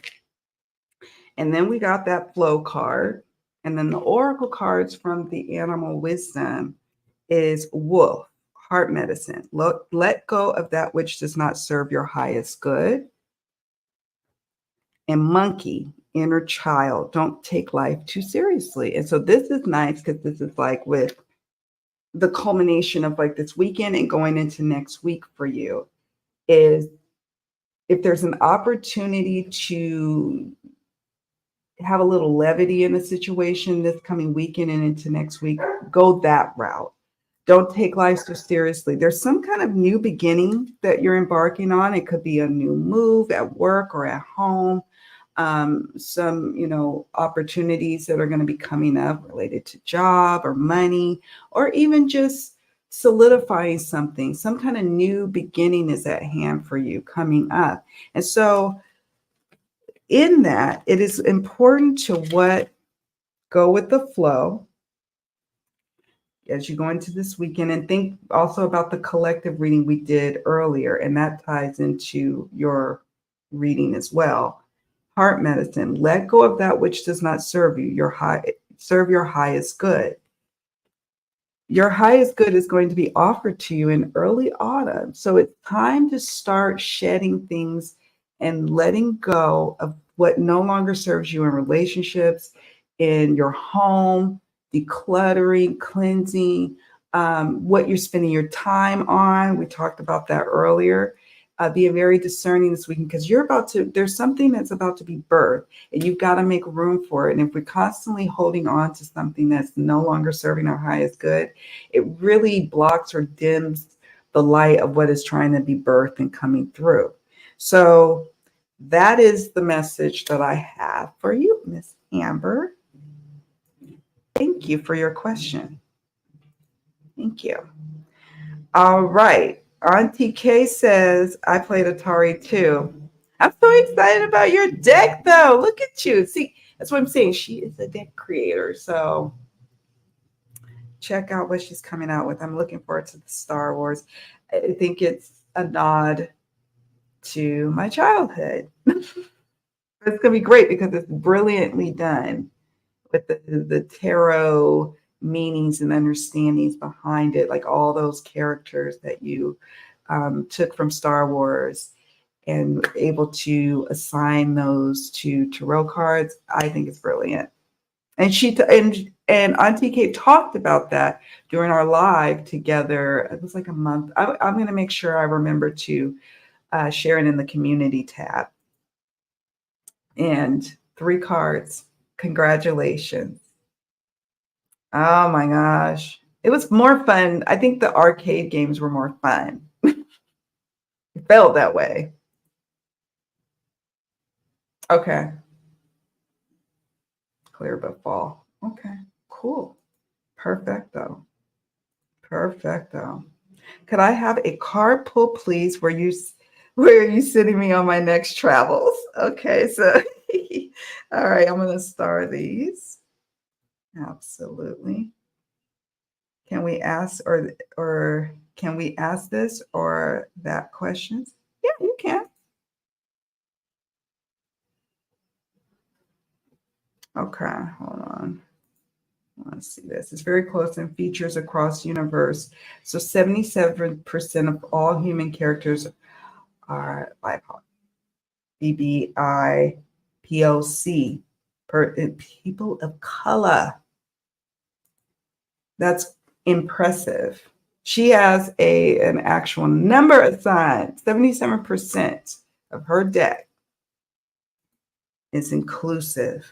And then we got that Flow card. And then the Oracle cards from the Animal Wisdom is Wolf, Heart Medicine. Let go of that which does not serve your highest good. And Monkey, inner child. Don't take life too seriously. And so this is nice because this is like with the culmination of like this weekend and going into next week for you is if there's an opportunity to have a little levity in the situation this coming weekend and into next week, go that route. Don't take life so seriously. There's some kind of new beginning that you're embarking on. It could be a new move at work or at home. Some, opportunities that are going to be coming up related to job or money, or even just solidifying something. Some kind of new beginning is at hand for you coming up. And so in that, it is important to go with the flow as you go into this weekend, and think also about the collective reading we did earlier, and that ties into your reading as well. Heart medicine, let go of that which does not serve you. Serve your highest good. Your highest good is going to be offered to you in early autumn. So it's time to start shedding things and letting go of what no longer serves you in relationships, in your home, decluttering, cleansing, what you're spending your time on. We talked about that earlier. Being very discerning this weekend because there's something that's about to be birthed and you've got to make room for it. And if we're constantly holding on to something that's no longer serving our highest good, it really blocks or dims the light of what is trying to be birthed and coming through. So that is the message that I have for you, Miss Amber. Thank you for your question. Thank you. All right. Auntie K says, I played Atari too. I'm so excited about your deck, though. Look at you. See, that's what I'm saying. She is a deck creator. So check out what she's coming out with. I'm looking forward to the Star Wars. I think it's a nod to my childhood. It's going to be great because it's brilliantly done with the tarot meanings and understandings behind it, like all those characters that you took from Star Wars and able to assign those to tarot cards. I think it's brilliant. And and Auntie Kate talked about that during our live together. It was like a month. I'm going to make sure I remember to share it in the community tab. And 3 cards. Congratulations. Oh my gosh. It was more fun. I think the arcade games were more fun. It felt that way. Okay. Clear but fall. Okay. Cool. Perfecto. Perfecto. Could I have a card pull, please? Where are you sending me on my next travels? Okay. So, all right. I'm going to star these. Absolutely. Can we ask or can we ask this or that questions? Yeah, you can. Okay, hold on. Let's see this. It's very close and features across universe. So 77% of all human characters are BIPOC, BBI, POC, people of color. That's impressive. She has an actual number assigned. 77% of her deck is inclusive.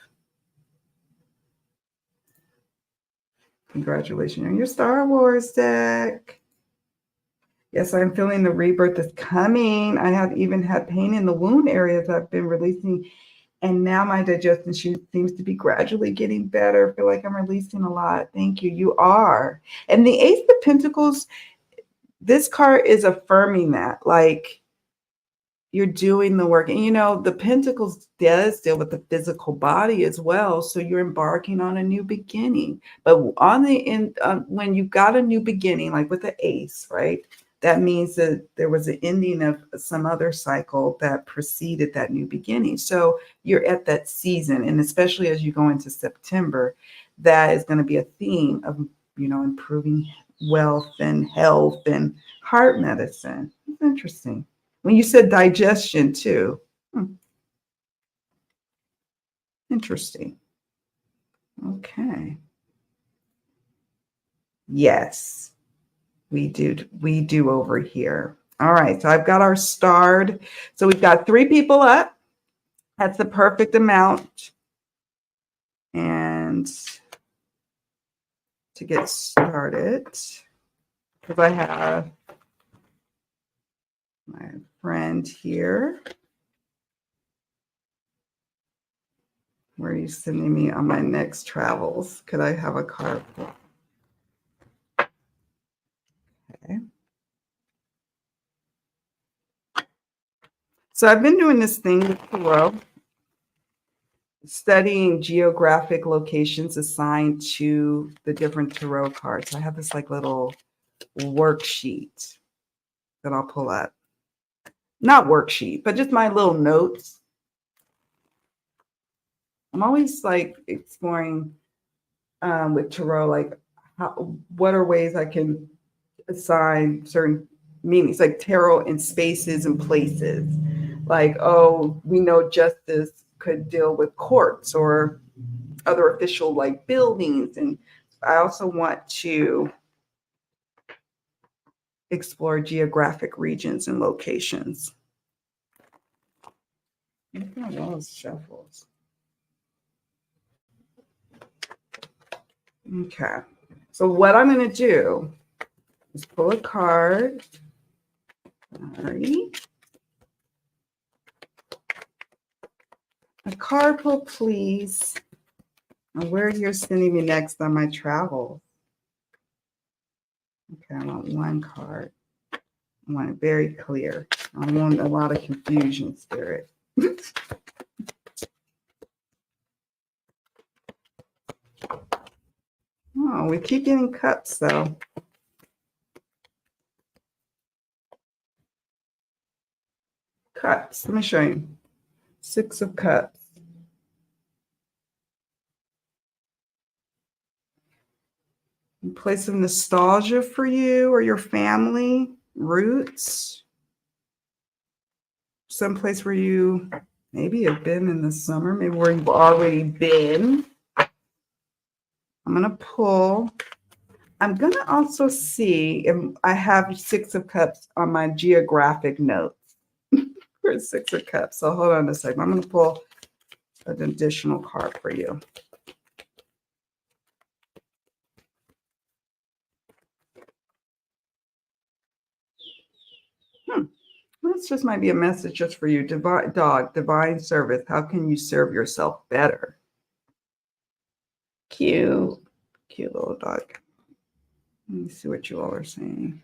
Congratulations on your Star Wars deck. Yes, I'm feeling the rebirth is coming. I have even had pain in the wound areas I've been releasing. And now my digestion seems to be gradually getting better. I feel like I'm releasing a lot. Thank you. You are. And the Ace of Pentacles, this card is affirming that. Like, you're doing the work. And the Pentacles does deal with the physical body as well. So you're embarking on a new beginning. But on the end, when you've got a new beginning, like with the Ace, right? That means that there was an ending of some other cycle that preceded that new beginning. So you're at that season. And especially as you go into September, that is going to be a theme of, improving wealth and health and heart medicine. It's interesting. When you said digestion too. Interesting. Okay. Yes, we do. We do over here. All right. So I've got our starred. So we've got 3 people up. That's the perfect amount. And to get started, because I have my friend here. Where are you sending me on my next travels? Could I have a card? Okay. So I've been doing this thing with Tarot, studying geographic locations assigned to the different tarot cards. I have this like little worksheet that I'll pull up. Not worksheet, but just my little notes. I'm always like exploring with tarot, like what are ways I can assign certain meanings, like tarot in spaces and places. Like, oh, we know justice could deal with courts or other official like buildings. And I also want to explore geographic regions and locations. Look at all those shuffles. Okay. So what I'm going to do is pull a card. All right. A card pull, please. And where you're sending me next on my travel. Okay, I want one card. I want it very clear. I don't want a lot of confusion, Spirit. Oh, we keep getting cups, though. Cups. Let me show you. 6 of Cups. A place of nostalgia for you or your family, roots. Someplace where you maybe have been in the summer, maybe where you've already been. I'm going to pull. I'm going to also see if I have 6 of Cups on my geographic notes. Where's 6 of Cups? So hold on a second. I'm going to pull an additional card for you. This just might be a message just for you. Divine service. How can you serve yourself better? Cute. Cute little dog. Let me see what you all are saying.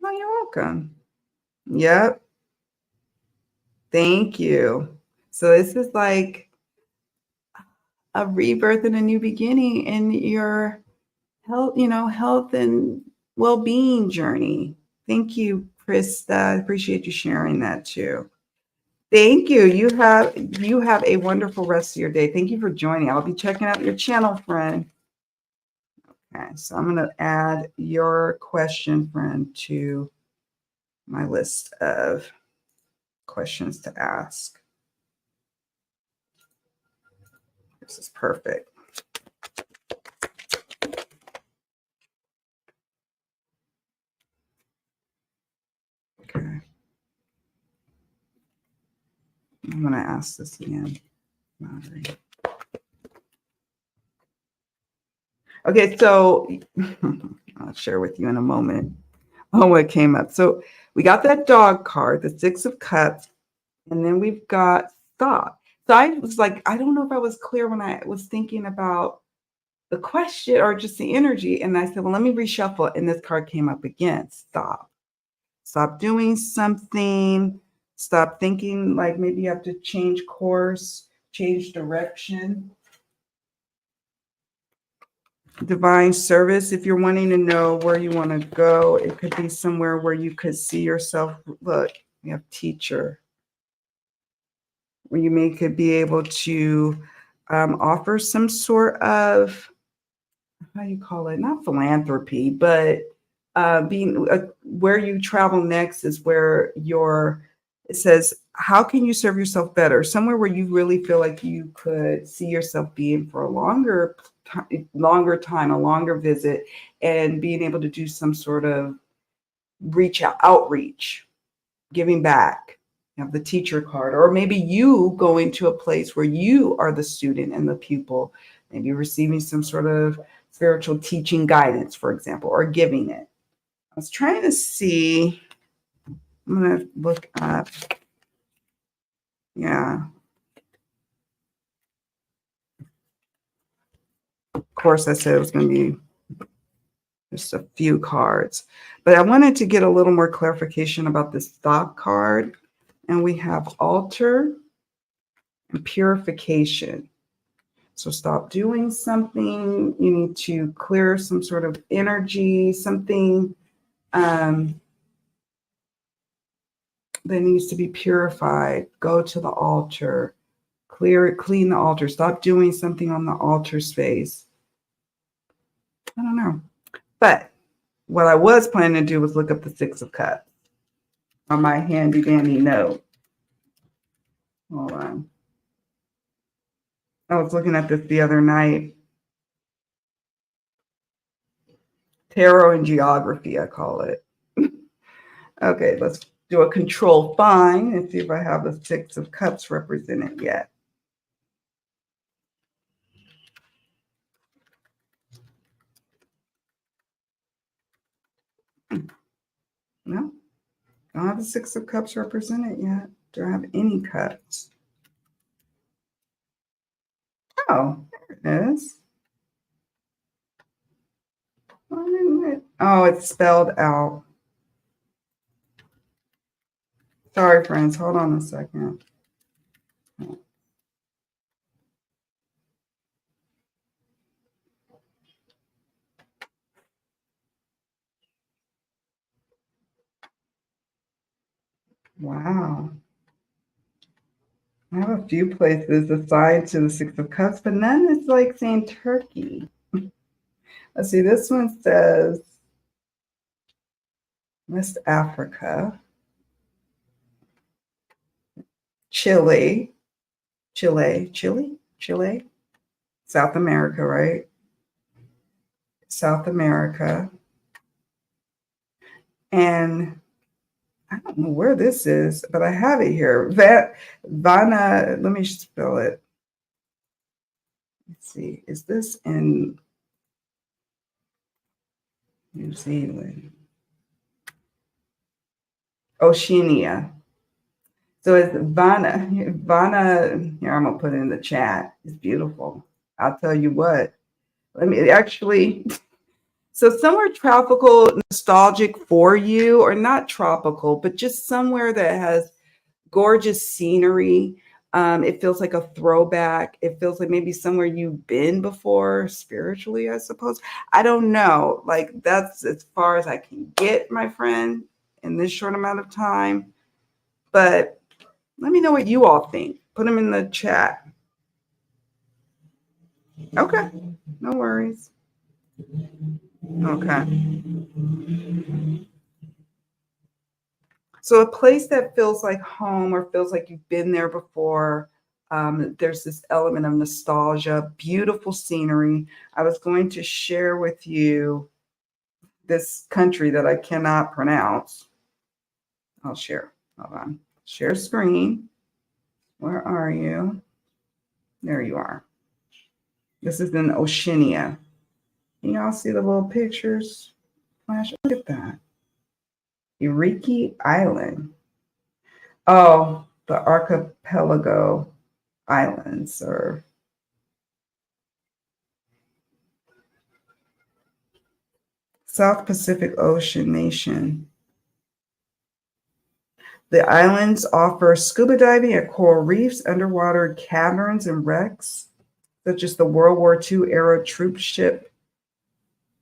Oh, you're welcome. Yep. Thank you. So this is like a rebirth and a new beginning in your health, health and well-being journey. Thank you, Krista. I appreciate you sharing that too. Thank you. You have a wonderful rest of your day. Thank you for joining. I'll be checking out your channel, friend. Okay, so I'm going to add your question, friend, to my list of questions to ask. This is perfect. Okay. I'm going to ask this again. Okay, so I'll share with you in a moment what came up. So we got that dog card, the 6 of Cups, and then we've got thought. So I was like, I don't know if I was clear when I was thinking about the question or just the energy. And I said, well, let me reshuffle. And this card came up again. Stop. Stop doing something. Stop thinking like maybe you have to change course, change direction. Divine service. If you're wanting to know where you want to go, it could be somewhere where you could see yourself. Look, we have teacher. Where you could be able to offer some sort of, how do you call it? Not philanthropy, but being where you travel next is where it says, how can you serve yourself better? Somewhere where you really feel like you could see yourself being for a longer time, a longer visit, and being able to do some sort of outreach, giving back. You have the teacher card, or maybe you going to a place where you are the student and the pupil, maybe receiving some sort of spiritual teaching guidance, for example, or giving it. I was trying to see, I'm going to look up, yeah. Of course, I said it was going to be just a few cards, but I wanted to get a little more clarification about this stop card. And we have altar and purification. So stop doing something. You need to clear some sort of energy, something that needs to be purified. Go to the altar, clear it, clean the altar. Stop doing something on the altar space. I don't know. But what I was planning to do was look up the Six of Cups on my handy dandy note. Hold on. I was looking at this the other night. Tarot and geography, I call it. Okay, let's do a control find and see if I have the Six of Cups represented yet. No, don't have the Six of Cups represented yet. Don't have any cups. Oh, there it is. Oh, it's spelled out. Sorry, friends. Hold on a second. Wow. I have a few places assigned to the Six of Cups, but none is like saying Turkey. Let's see, this one says West Africa, Chile, South America, right? South America. And I don't know where this is, but I have it here. Vana, let me spell it. Let's see, is this in New Zealand? Oceania. So it's Vana, here, I'm gonna put it in the chat. It's beautiful. I'll tell you what. Let me actually, so somewhere tropical, nostalgic for you, or not tropical, but just somewhere that has gorgeous scenery. It feels like a throwback. It feels like maybe somewhere you've been before spiritually, I suppose. I don't know. Like, that's as far as I can get, my friend, in this short amount of time. But let me know what you all think. Put them in the chat. Okay, no worries. Okay. So a place that feels like home or feels like you've been there before. There's this element of nostalgia, beautiful scenery. I was going to share with you this country that I cannot pronounce. I'll share. Hold on. Share screen. Where are you? There you are. This is in Oceania. Can y'all see the little pictures? Flash, look at that. Eureka Island. Oh, the archipelago islands, or South Pacific Ocean nation. The islands offer scuba diving at coral reefs, underwater caverns and wrecks, such as the World War II era troop ship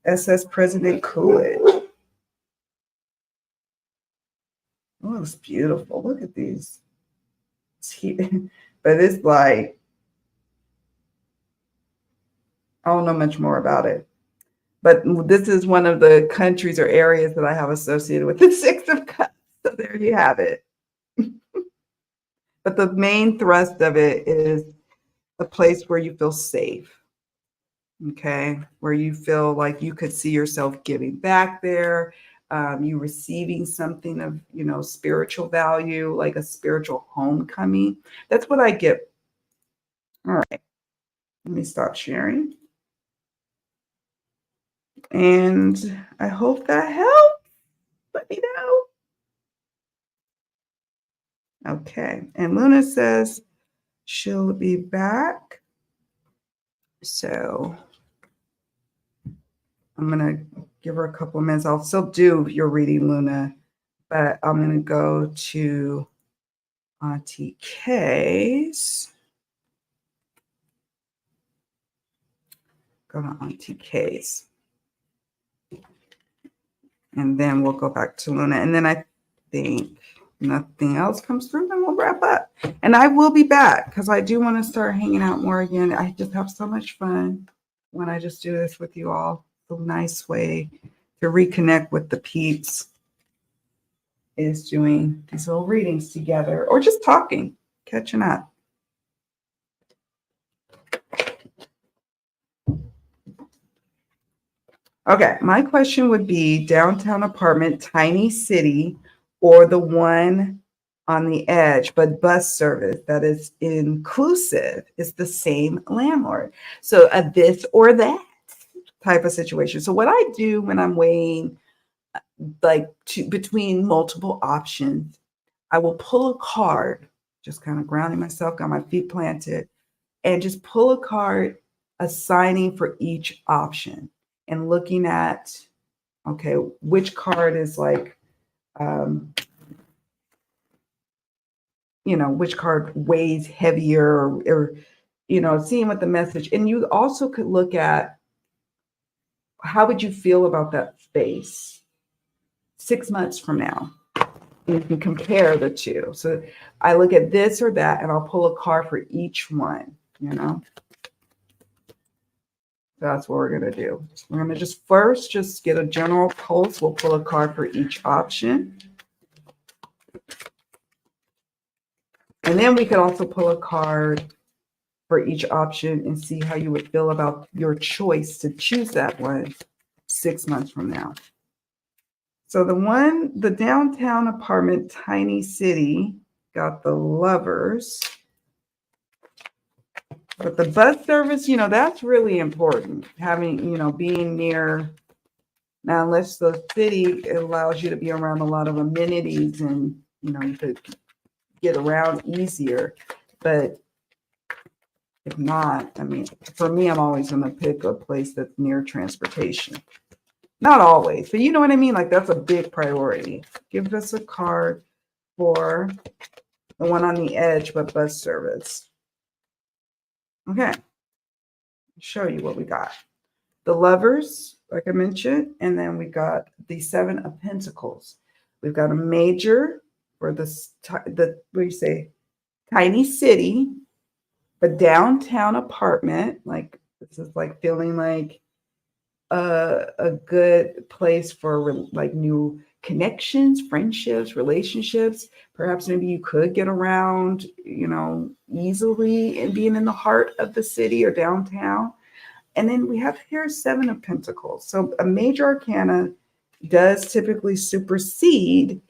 SS President Coolidge. Oh, it's beautiful. Look at these. But it's like, I don't know much more about it. But this is one of the countries or areas that I have associated with the Six of Cups. So there you have it. But the main thrust of it is a place where you feel safe. Okay, where you feel like you could see yourself giving back there, you receiving something of, spiritual value, like a spiritual homecoming. That's what I get. All right, let me stop sharing. And I hope that helps. Let me know. Okay, and Luna says she'll be back. So I'm going to give her a couple of minutes. I'll still do your reading, Luna, but I'm going to go to Auntie K's. Go to Auntie K's. And then we'll go back to Luna. And then I think nothing else comes through, then we'll wrap up. And I will be back because I do want to start hanging out more again. I just have so much fun when I just do this with you all. It's a nice way to reconnect with the peeps is doing these little readings together or just talking, catching up. Okay, my question would be downtown apartment, tiny city, or the one on the edge, but bus service that is inclusive is the same landlord. So a this or that type of situation. So what I do when I'm weighing between multiple options, I will pull a card, just kind of grounding myself, got my feet planted, and just pull a card assigning for each option and looking at, okay, which card is like, which card weighs heavier or seeing what the message. And you also could look at how would you feel about that space 6 months from now? And you can compare the two. So I look at this or that, and I'll pull a card for each one, That's what we're going to do. We're going to just get a general pulse. We'll pull a card for each option. And then we could also pull a card for each option and see how you would feel about your choice to choose that one 6 months from now. So the downtown apartment, tiny city, got the lovers. But the bus service, that's really important. Having, being near, now unless the city allows you to be around a lot of amenities and, you could get around easier. But if not, for me, I'm always going to pick a place that's near transportation. Not always, but you know what I mean? Like that's a big priority. Give us a card for the one on the edge, but bus service. Okay. Show you what we got. The lovers, like I mentioned, and then we got the 7 of Pentacles. We've got a major for what do you say? Tiny city, a downtown apartment. Like this is like feeling like a good place for like new connections, friendships, relationships. Perhaps maybe you could get around, easily and being in the heart of the city or downtown. And then we have here 7 of Pentacles. So a major arcana does typically supersede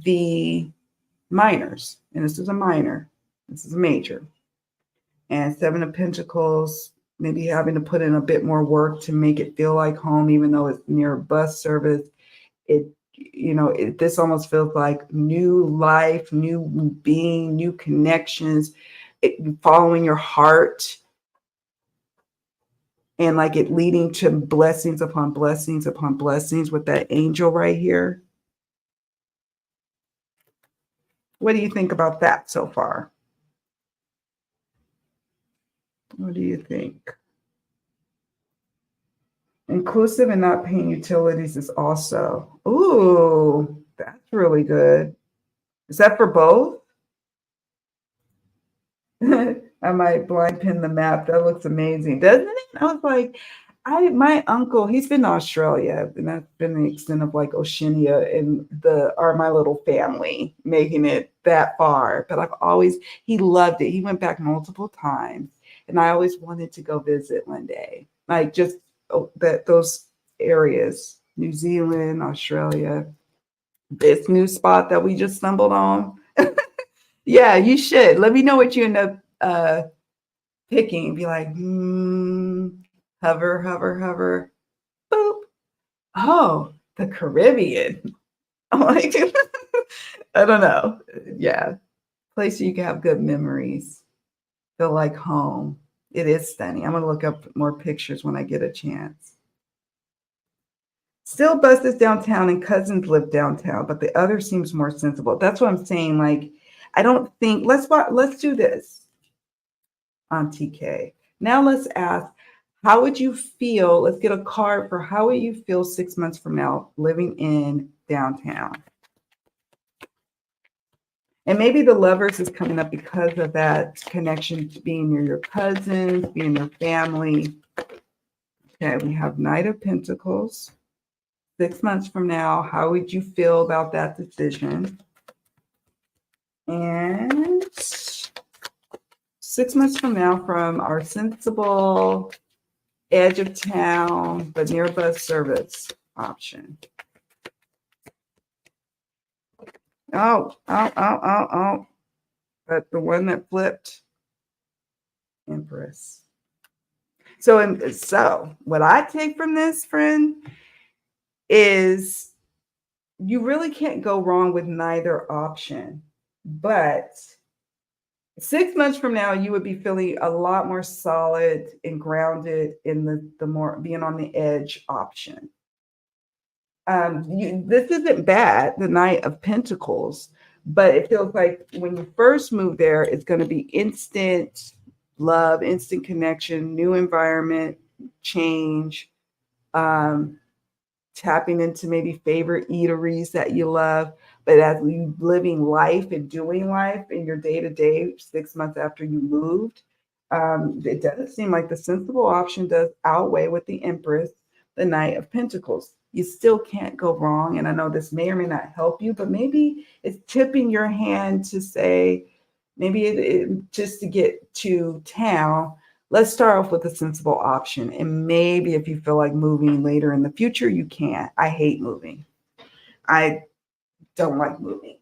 the minors. And this is a minor. This is a major. And 7 of Pentacles, maybe having to put in a bit more work to make it feel like home, even though it's near bus service. This almost feels like new life, new being, new connections, following your heart, and like it leading to blessings upon blessings upon blessings with that angel right here. What do you think about that so far? What do you think? Inclusive and not paying utilities is also, ooh, that's really good. Is that for both? I might blind pin the map. That looks amazing, doesn't it? I was like, My uncle, he's been to Australia, and that's been the extent of like Oceania and my little family making it that far. But he loved it. He went back multiple times, and I always wanted to go visit one day, like just those areas, New Zealand, Australia, this new spot that we just stumbled on. Yeah, you should. Let me know what you end up picking. Be like, hover, hover, hover. Boop. Oh, the Caribbean. I'm like, I don't know. Yeah, place you can have good memories. Feel like home. It is stunning. I'm gonna look up more pictures when I get a chance. Still buses downtown and cousins live downtown, but the other seems more sensible. That's what I'm saying. Like, I don't think let's do this on TK. Now let's ask, how would you feel? Let's get a card for how would you feel 6 months from now living in downtown? And maybe the lovers is coming up because of that connection to being near your cousins, being your family. Okay, we have Knight of Pentacles. 6 months from now, how would you feel about that decision? And 6 months from now, from our sensible edge of town, but near bus service option. Oh. But the one that flipped, Empress. So what I take from this, friend, is you really can't go wrong with neither option. But 6 months from now, you would be feeling a lot more solid and grounded in the more being on the edge option. This isn't bad, the Knight of Pentacles, but it feels like when you first move there, it's going to be instant love, instant connection, new environment, change, tapping into maybe favorite eateries that you love. But as you living life and doing life in your day to day, 6 months after you moved, it does seem like the sensible option does outweigh with the Empress, the Knight of Pentacles. You still can't go wrong. And I know this may or may not help you, but maybe it's tipping your hand to say, maybe just to get to town, let's start off with a sensible option. And maybe if you feel like moving later in the future, you can. I hate moving. I don't like moving.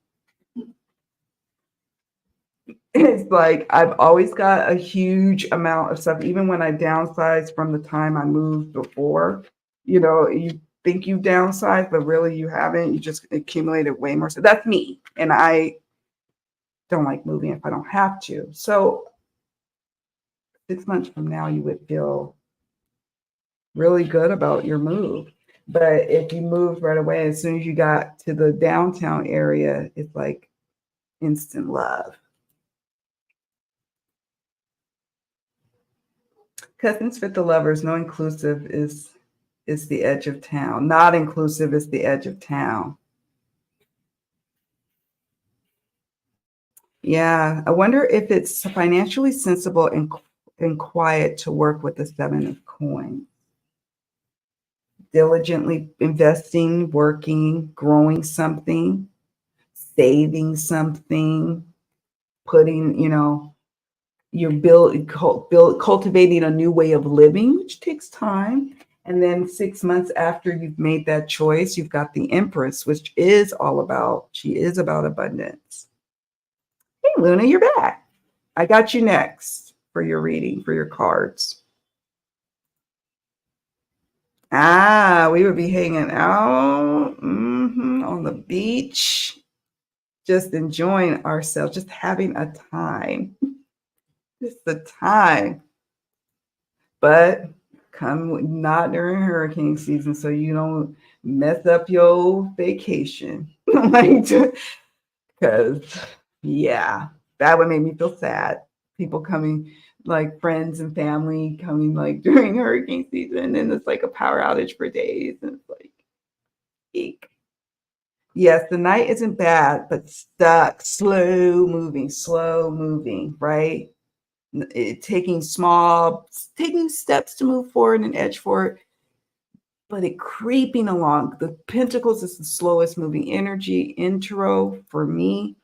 It's like I've always got a huge amount of stuff, even when I downsized from the time I moved before. You think you've downsized, but really you haven't. You just accumulated way more. So that's me. And I don't like moving if I don't have to. So 6 months from now, you would feel really good about your move. But if you moved right away, as soon as you got to the downtown area, it's like instant love. Cousins fit the lovers. No inclusive is the edge of town. Not inclusive is the edge of town. Yeah, I wonder if it's financially sensible and quiet to work with the 7 of coins. Diligently investing, working, growing something, saving something, putting, you're cultivating a new way of living, which takes time. And then 6 months after you've made that choice, you've got the Empress, which she is about abundance. Hey, Luna, you're back. I got you next for your reading, for your cards. We would be hanging out on the beach, just enjoying ourselves, just having a time. Just the time. But come not during hurricane season so you don't mess up your vacation. Because yeah, that would make me feel sad. People coming, like friends and family coming like during hurricane season, and it's like a power outage for days, and it's like, eek. Yes, the night isn't bad, but stuck, slow moving, right? taking steps to move forward and edge forward, but it creeping along. The Pentacles is the slowest moving energy intro for me.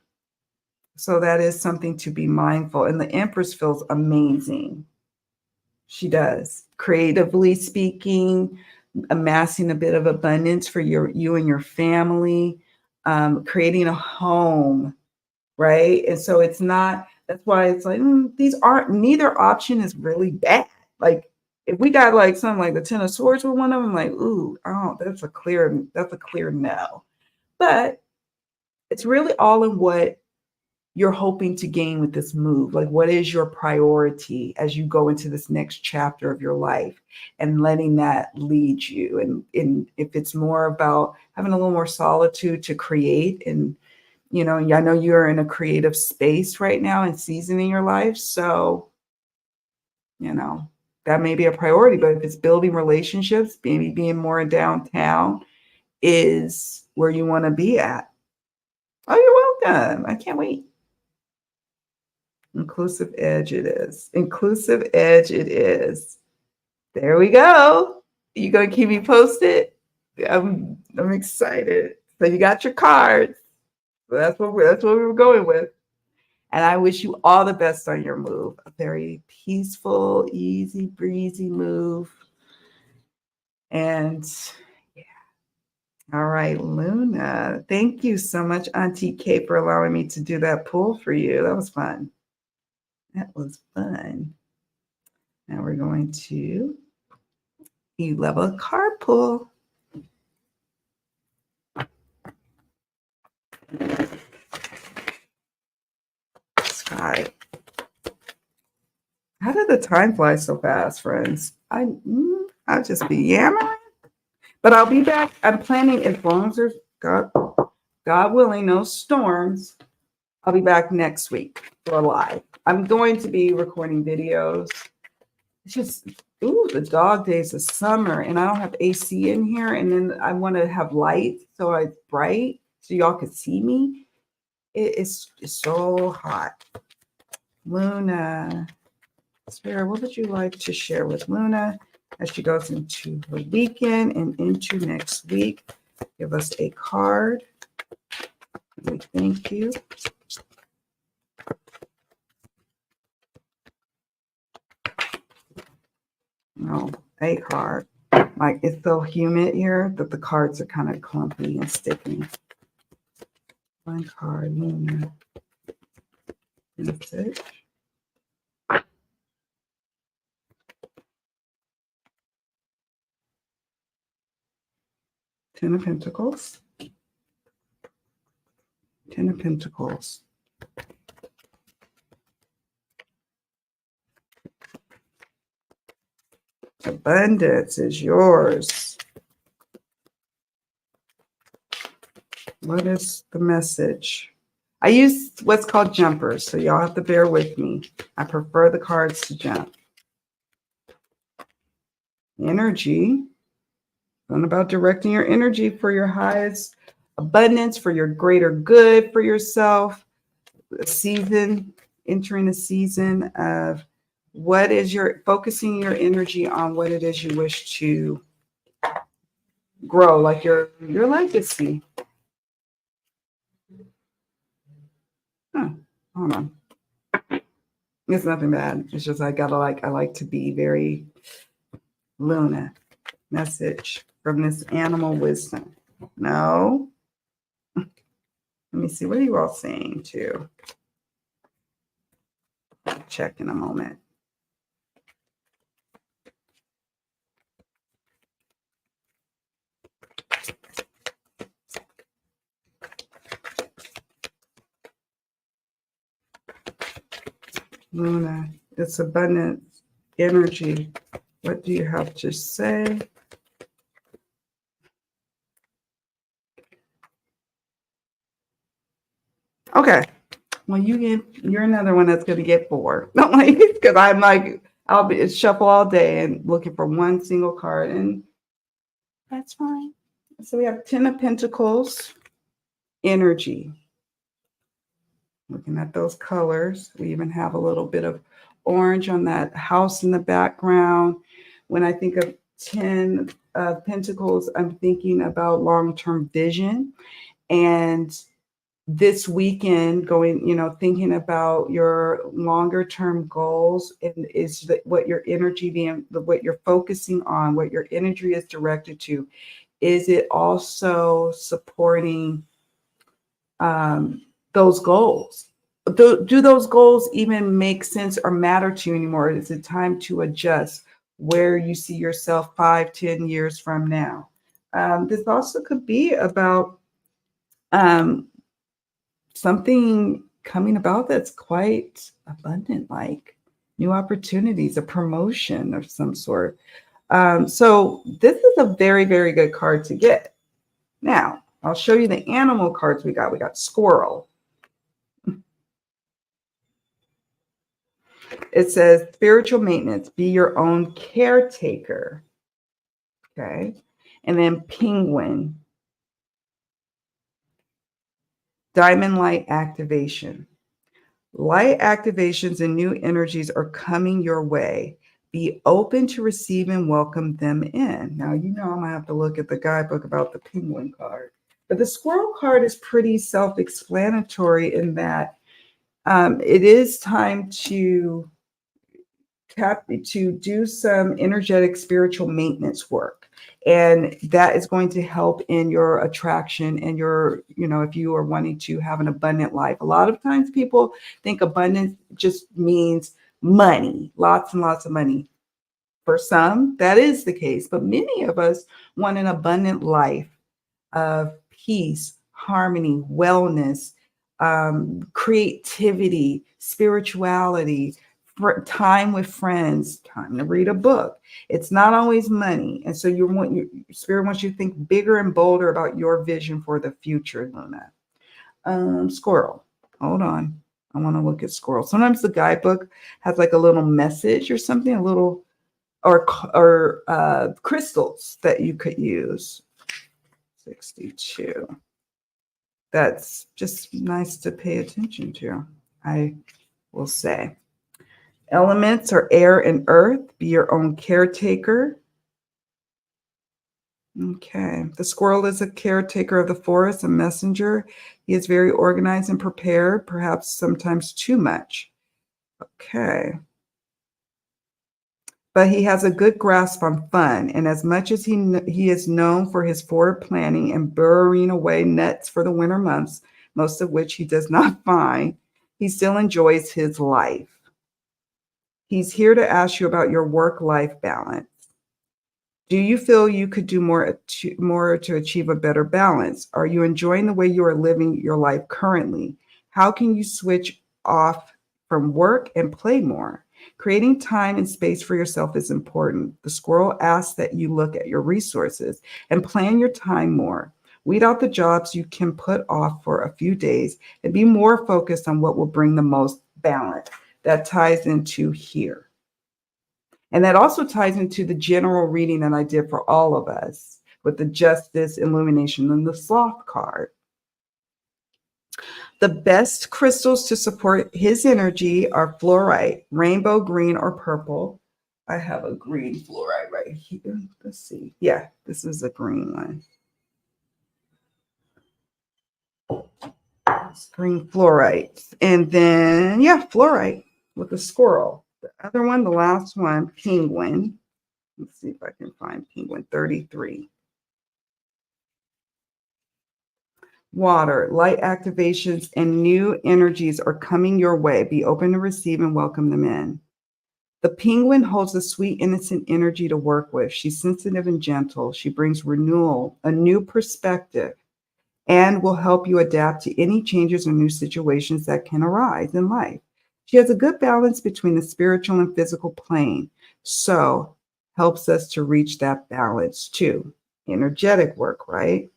So that is something to be mindful. And the Empress feels amazing. She does. Creatively speaking, amassing a bit of abundance for you and your family, creating a home, right? And so it's not, that's why it's like, neither option is really bad. Like if we got like something like the Ten of Swords with one of them, like, ooh, oh, that's a clear no. But it's really all in what you're hoping to gain with this move. Like, what is your priority as you go into this next chapter of your life, and letting that lead you? And if it's more about having a little more solitude to create, and I know you're in a creative space right now and season in your life, so that may be a priority. But if it's building relationships, maybe being more downtown is where you want to be at. Oh, you're welcome. I can't wait. Inclusive edge it is. Inclusive edge it is. There we go. You gonna keep me posted? I'm excited. So you got your cards. So that's what we were going with. And I wish you all the best on your move. A very peaceful, easy breezy move. And yeah. All right, Luna. Thank you so much, Auntie Kate, for allowing me to do that pull for you. That was fun. That was fun. Now we're going to level card pull. Sky. How did the time fly so fast, friends? I'll just be yammering. But I'll be back. I'm planning, as long as there's God willing, no storms, I'll be back next week for live. I'm going to be recording videos. It's just, the dog days of summer, and I don't have AC in here, and then I want to have light so it's bright so y'all can see me. It's so hot. Luna, Spirit, what would you like to share with Luna as she goes into her weekend and into next week? Give us a card. Thank you. No, a card. Like, it's so humid here that the cards are kind of clumpy and sticky. One card, Luna. Message. Ten of Pentacles. Ten of Pentacles. Abundance is yours. What is the message? I use what's called jumpers, so y'all have to bear with me. I prefer the cards to jump. Energy. Something about directing your energy for your highest abundance, for your greater good for yourself. A season, entering a season of what is focusing your energy on what it is you wish to grow, like your legacy. Hold on. It's nothing bad. It's just I like to be very Luna. Message from this animal wisdom. No. Let me see. What are you all saying too? I'll check in a moment. Luna, it's abundance energy. What do you have to say? Okay. Well, you're another one that's gonna get 4. Not like, because I'm like, I'll be shuffle all day and looking for one single card, and that's fine. So we have 10 of Pentacles energy. Looking at those colors, we even have a little bit of orange on that house in the background. When I think of 10 of Pentacles, I'm thinking about long-term vision. And this weekend going, thinking about your longer term goals, and is that what your energy being, what you're focusing on, what your energy is directed to. Is it also supporting those goals? Do those goals even make sense or matter to you anymore? Is it time to adjust where you see yourself 5, 10 years from now? This also could be about um, something coming about that's quite abundant, like new opportunities, a promotion of some sort. So this is a very, very good card to get. Now, I'll show you the animal cards we got. We got squirrel. It says spiritual maintenance, be your own caretaker. Okay. And then penguin, diamond light activation. Light activations and new energies are coming your way. Be open to receive and welcome them in. Now, I'm going to have to look at the guidebook about the penguin card. But the squirrel card is pretty self-explanatory in that it is time to do some energetic spiritual maintenance work. And that is going to help in your attraction and your, if you are wanting to have an abundant life. A lot of times people think abundance just means money, lots and lots of money. For some, that is the case, but many of us want an abundant life of peace, harmony, wellness, creativity, spirituality, time with friends, time to read a book. It's not always money. And so your spirit wants you to think bigger and bolder about your vision for the future, Luna. Squirrel. Hold on. I want to look at squirrel. Sometimes the guidebook has like a little message or something, a little, or crystals that you could use. 62. That's just nice to pay attention to, I will say. Elements are air and earth. Be your own caretaker. Okay. The squirrel is a caretaker of the forest, a messenger. He is very organized and prepared, perhaps sometimes too much. Okay. But he has a good grasp on fun, and as much as he is known for his forward planning and burrowing away nuts for the winter months, most of which he does not find, he still enjoys his life. He's here to ask you about your work-life balance. Do you feel you could do more to achieve a better balance? Are you enjoying the way you are living your life currently? How can you switch off from work and play more? Creating time and space for yourself is important. The squirrel asks that you look at your resources and plan your time more. Weed out the jobs you can put off for a few days and be more focused on what will bring the most balance. That ties into here. And that also ties into the general reading that I did for all of us with the justice, illumination, and the sloth card. The best crystals to support his energy are fluorite, rainbow green or purple. I have a green fluorite right here. Let's see. Yeah, this is a green one. It's green fluorite. And then, yeah, fluorite with a squirrel. The other one, the last one, penguin. Let's see if I can find penguin 33. Water, light activations, and new energies are coming your way. Be open to receive and welcome them in. The penguin holds a sweet, innocent energy to work with. She's sensitive and gentle. She brings renewal, a new perspective, and will help you adapt to any changes or new situations that can arise in life. She has a good balance between the spiritual and physical plane, so helps us to reach that balance too. Energetic work, right?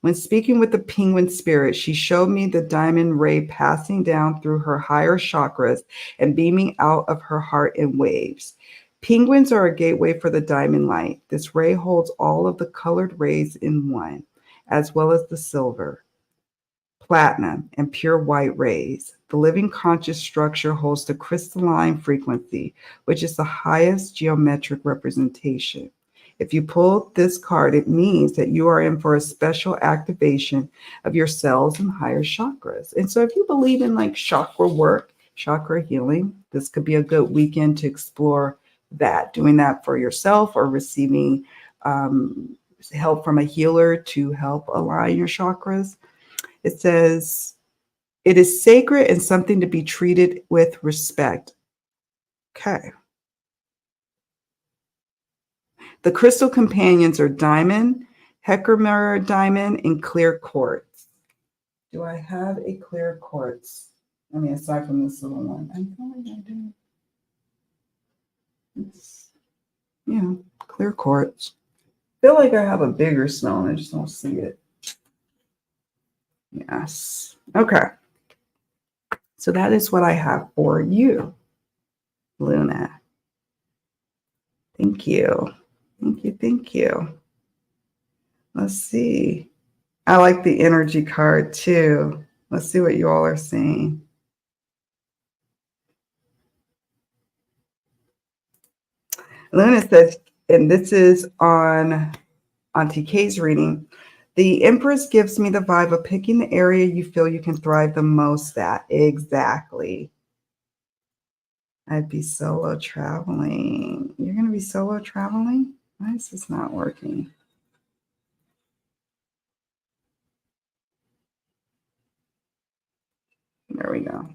When speaking with the penguin spirit, she showed me the diamond ray passing down through her higher chakras and beaming out of her heart in waves. Penguins are a gateway for the diamond light. This ray holds all of the colored rays in one, as well as the silver. platinum, and pure white rays. The living conscious structure holds the crystalline frequency, which is the highest geometric representation. If you pull this card, it means that you are in for a special activation of your cells and higher chakras. And so if you believe in like chakra work, chakra healing, this could be a good weekend to explore that, doing that for yourself or receiving help from a healer to help align your chakras. It says, it is sacred and something to be treated with respect. Okay. The crystal companions are diamond, Herkimer diamond, and clear quartz. Do I have a clear quartz? I mean, aside from this little one. I probably do. It's, yeah, clear quartz. I feel like I have a bigger stone. I just don't see it. Yes. Okay. So that is what I have for you, Luna. Thank you. Thank you. Thank you. Let's see. I like the energy card too. Let's see what you all are saying. Luna says, and this is on TK's reading, the Empress gives me the vibe of picking the area you feel you can thrive the most at. Exactly. I'd be solo traveling. You're going to be solo traveling? Why is this not working? There we go.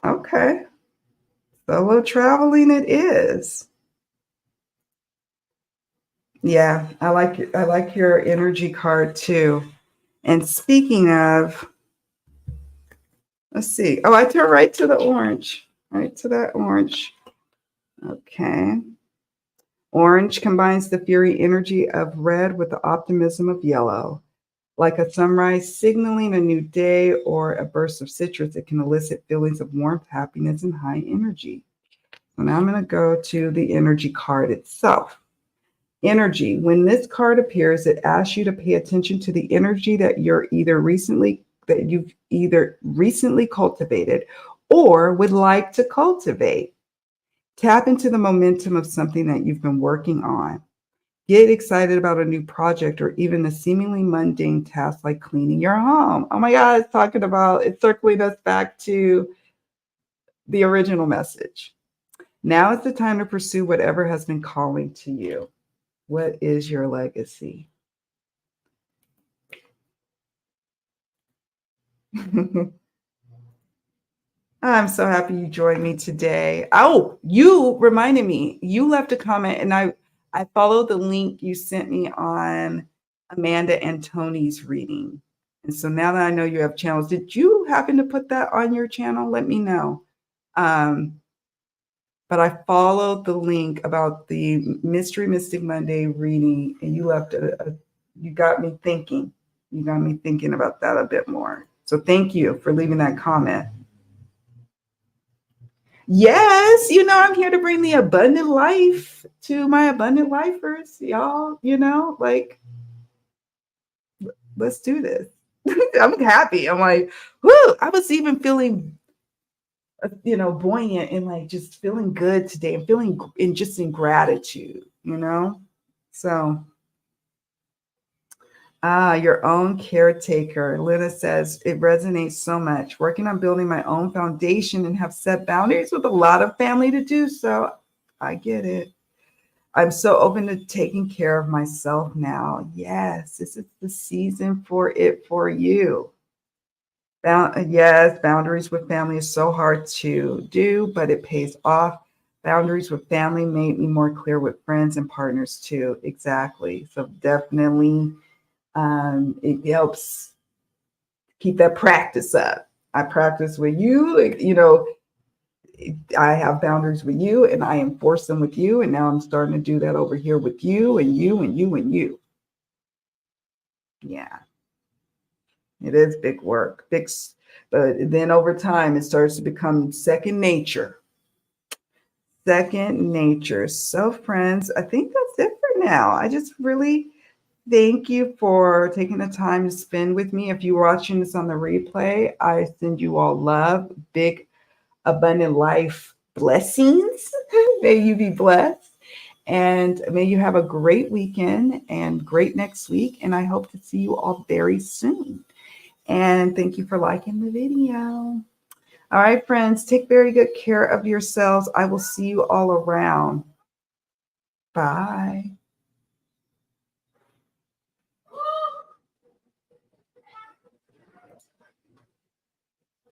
Okay. Solo traveling it is. Yeah, I like your energy card too. And speaking of, let's see. Oh, I turn right to the orange. Right to that orange. Okay. Orange combines the fury energy of red with the optimism of yellow. Like a sunrise signaling a new day or a burst of citrus, it can elicit feelings of warmth, happiness, and high energy. So now I'm going to go to the energy card itself. Energy. When this card appears, it asks you to pay attention to the energy that you've either recently cultivated or would like to cultivate. Tap into the momentum of something that you've been working on. Get excited about a new project or even a seemingly mundane task like cleaning your home. Oh my God, it's circling us back to the original message. Now is the time to pursue whatever has been calling to you. What is your legacy? I'm so happy you joined me today. Oh, you reminded me. You left a comment and I followed the link you sent me on Amanda and Tony's reading. And so now that I know you have channels, did you happen to put that on your channel? Let me know. But I followed the link about the Mystery Mystic Monday reading, and you left you got me thinking. You got me thinking about that a bit more. So thank you for leaving that comment. Yes, I'm here to bring the abundant life to my abundant lifers, y'all. Let's do this. I'm happy. I'm like, whoo, I was even feeling buoyant and like just feeling good today and feeling in gratitude, So, your own caretaker. Lena says, it resonates so much. Working on building my own foundation and have set boundaries with a lot of family to do so. I get it. I'm so open to taking care of myself now. Yes, this is the season for it for you. Yes, boundaries with family is so hard to do, but it pays off. Boundaries with family made me more clear with friends and partners too. Exactly. So definitely it helps keep that practice up. I practice with you, I have boundaries with you and I enforce them with you. And now I'm starting to do that over here with you and you and you and you. Yeah. It is big work. But then over time, it starts to become second nature. Second nature. So, friends, I think that's it for now. I just really Thank you for taking the time to spend with me. If you're watching this on the replay, I send you all love, big, abundant life blessings. May you be blessed. And may you have a great weekend and great next week. And I hope to see you all very soon. And thank you for liking the video. All right, friends, take very good care of yourselves. I will see you all around. Bye.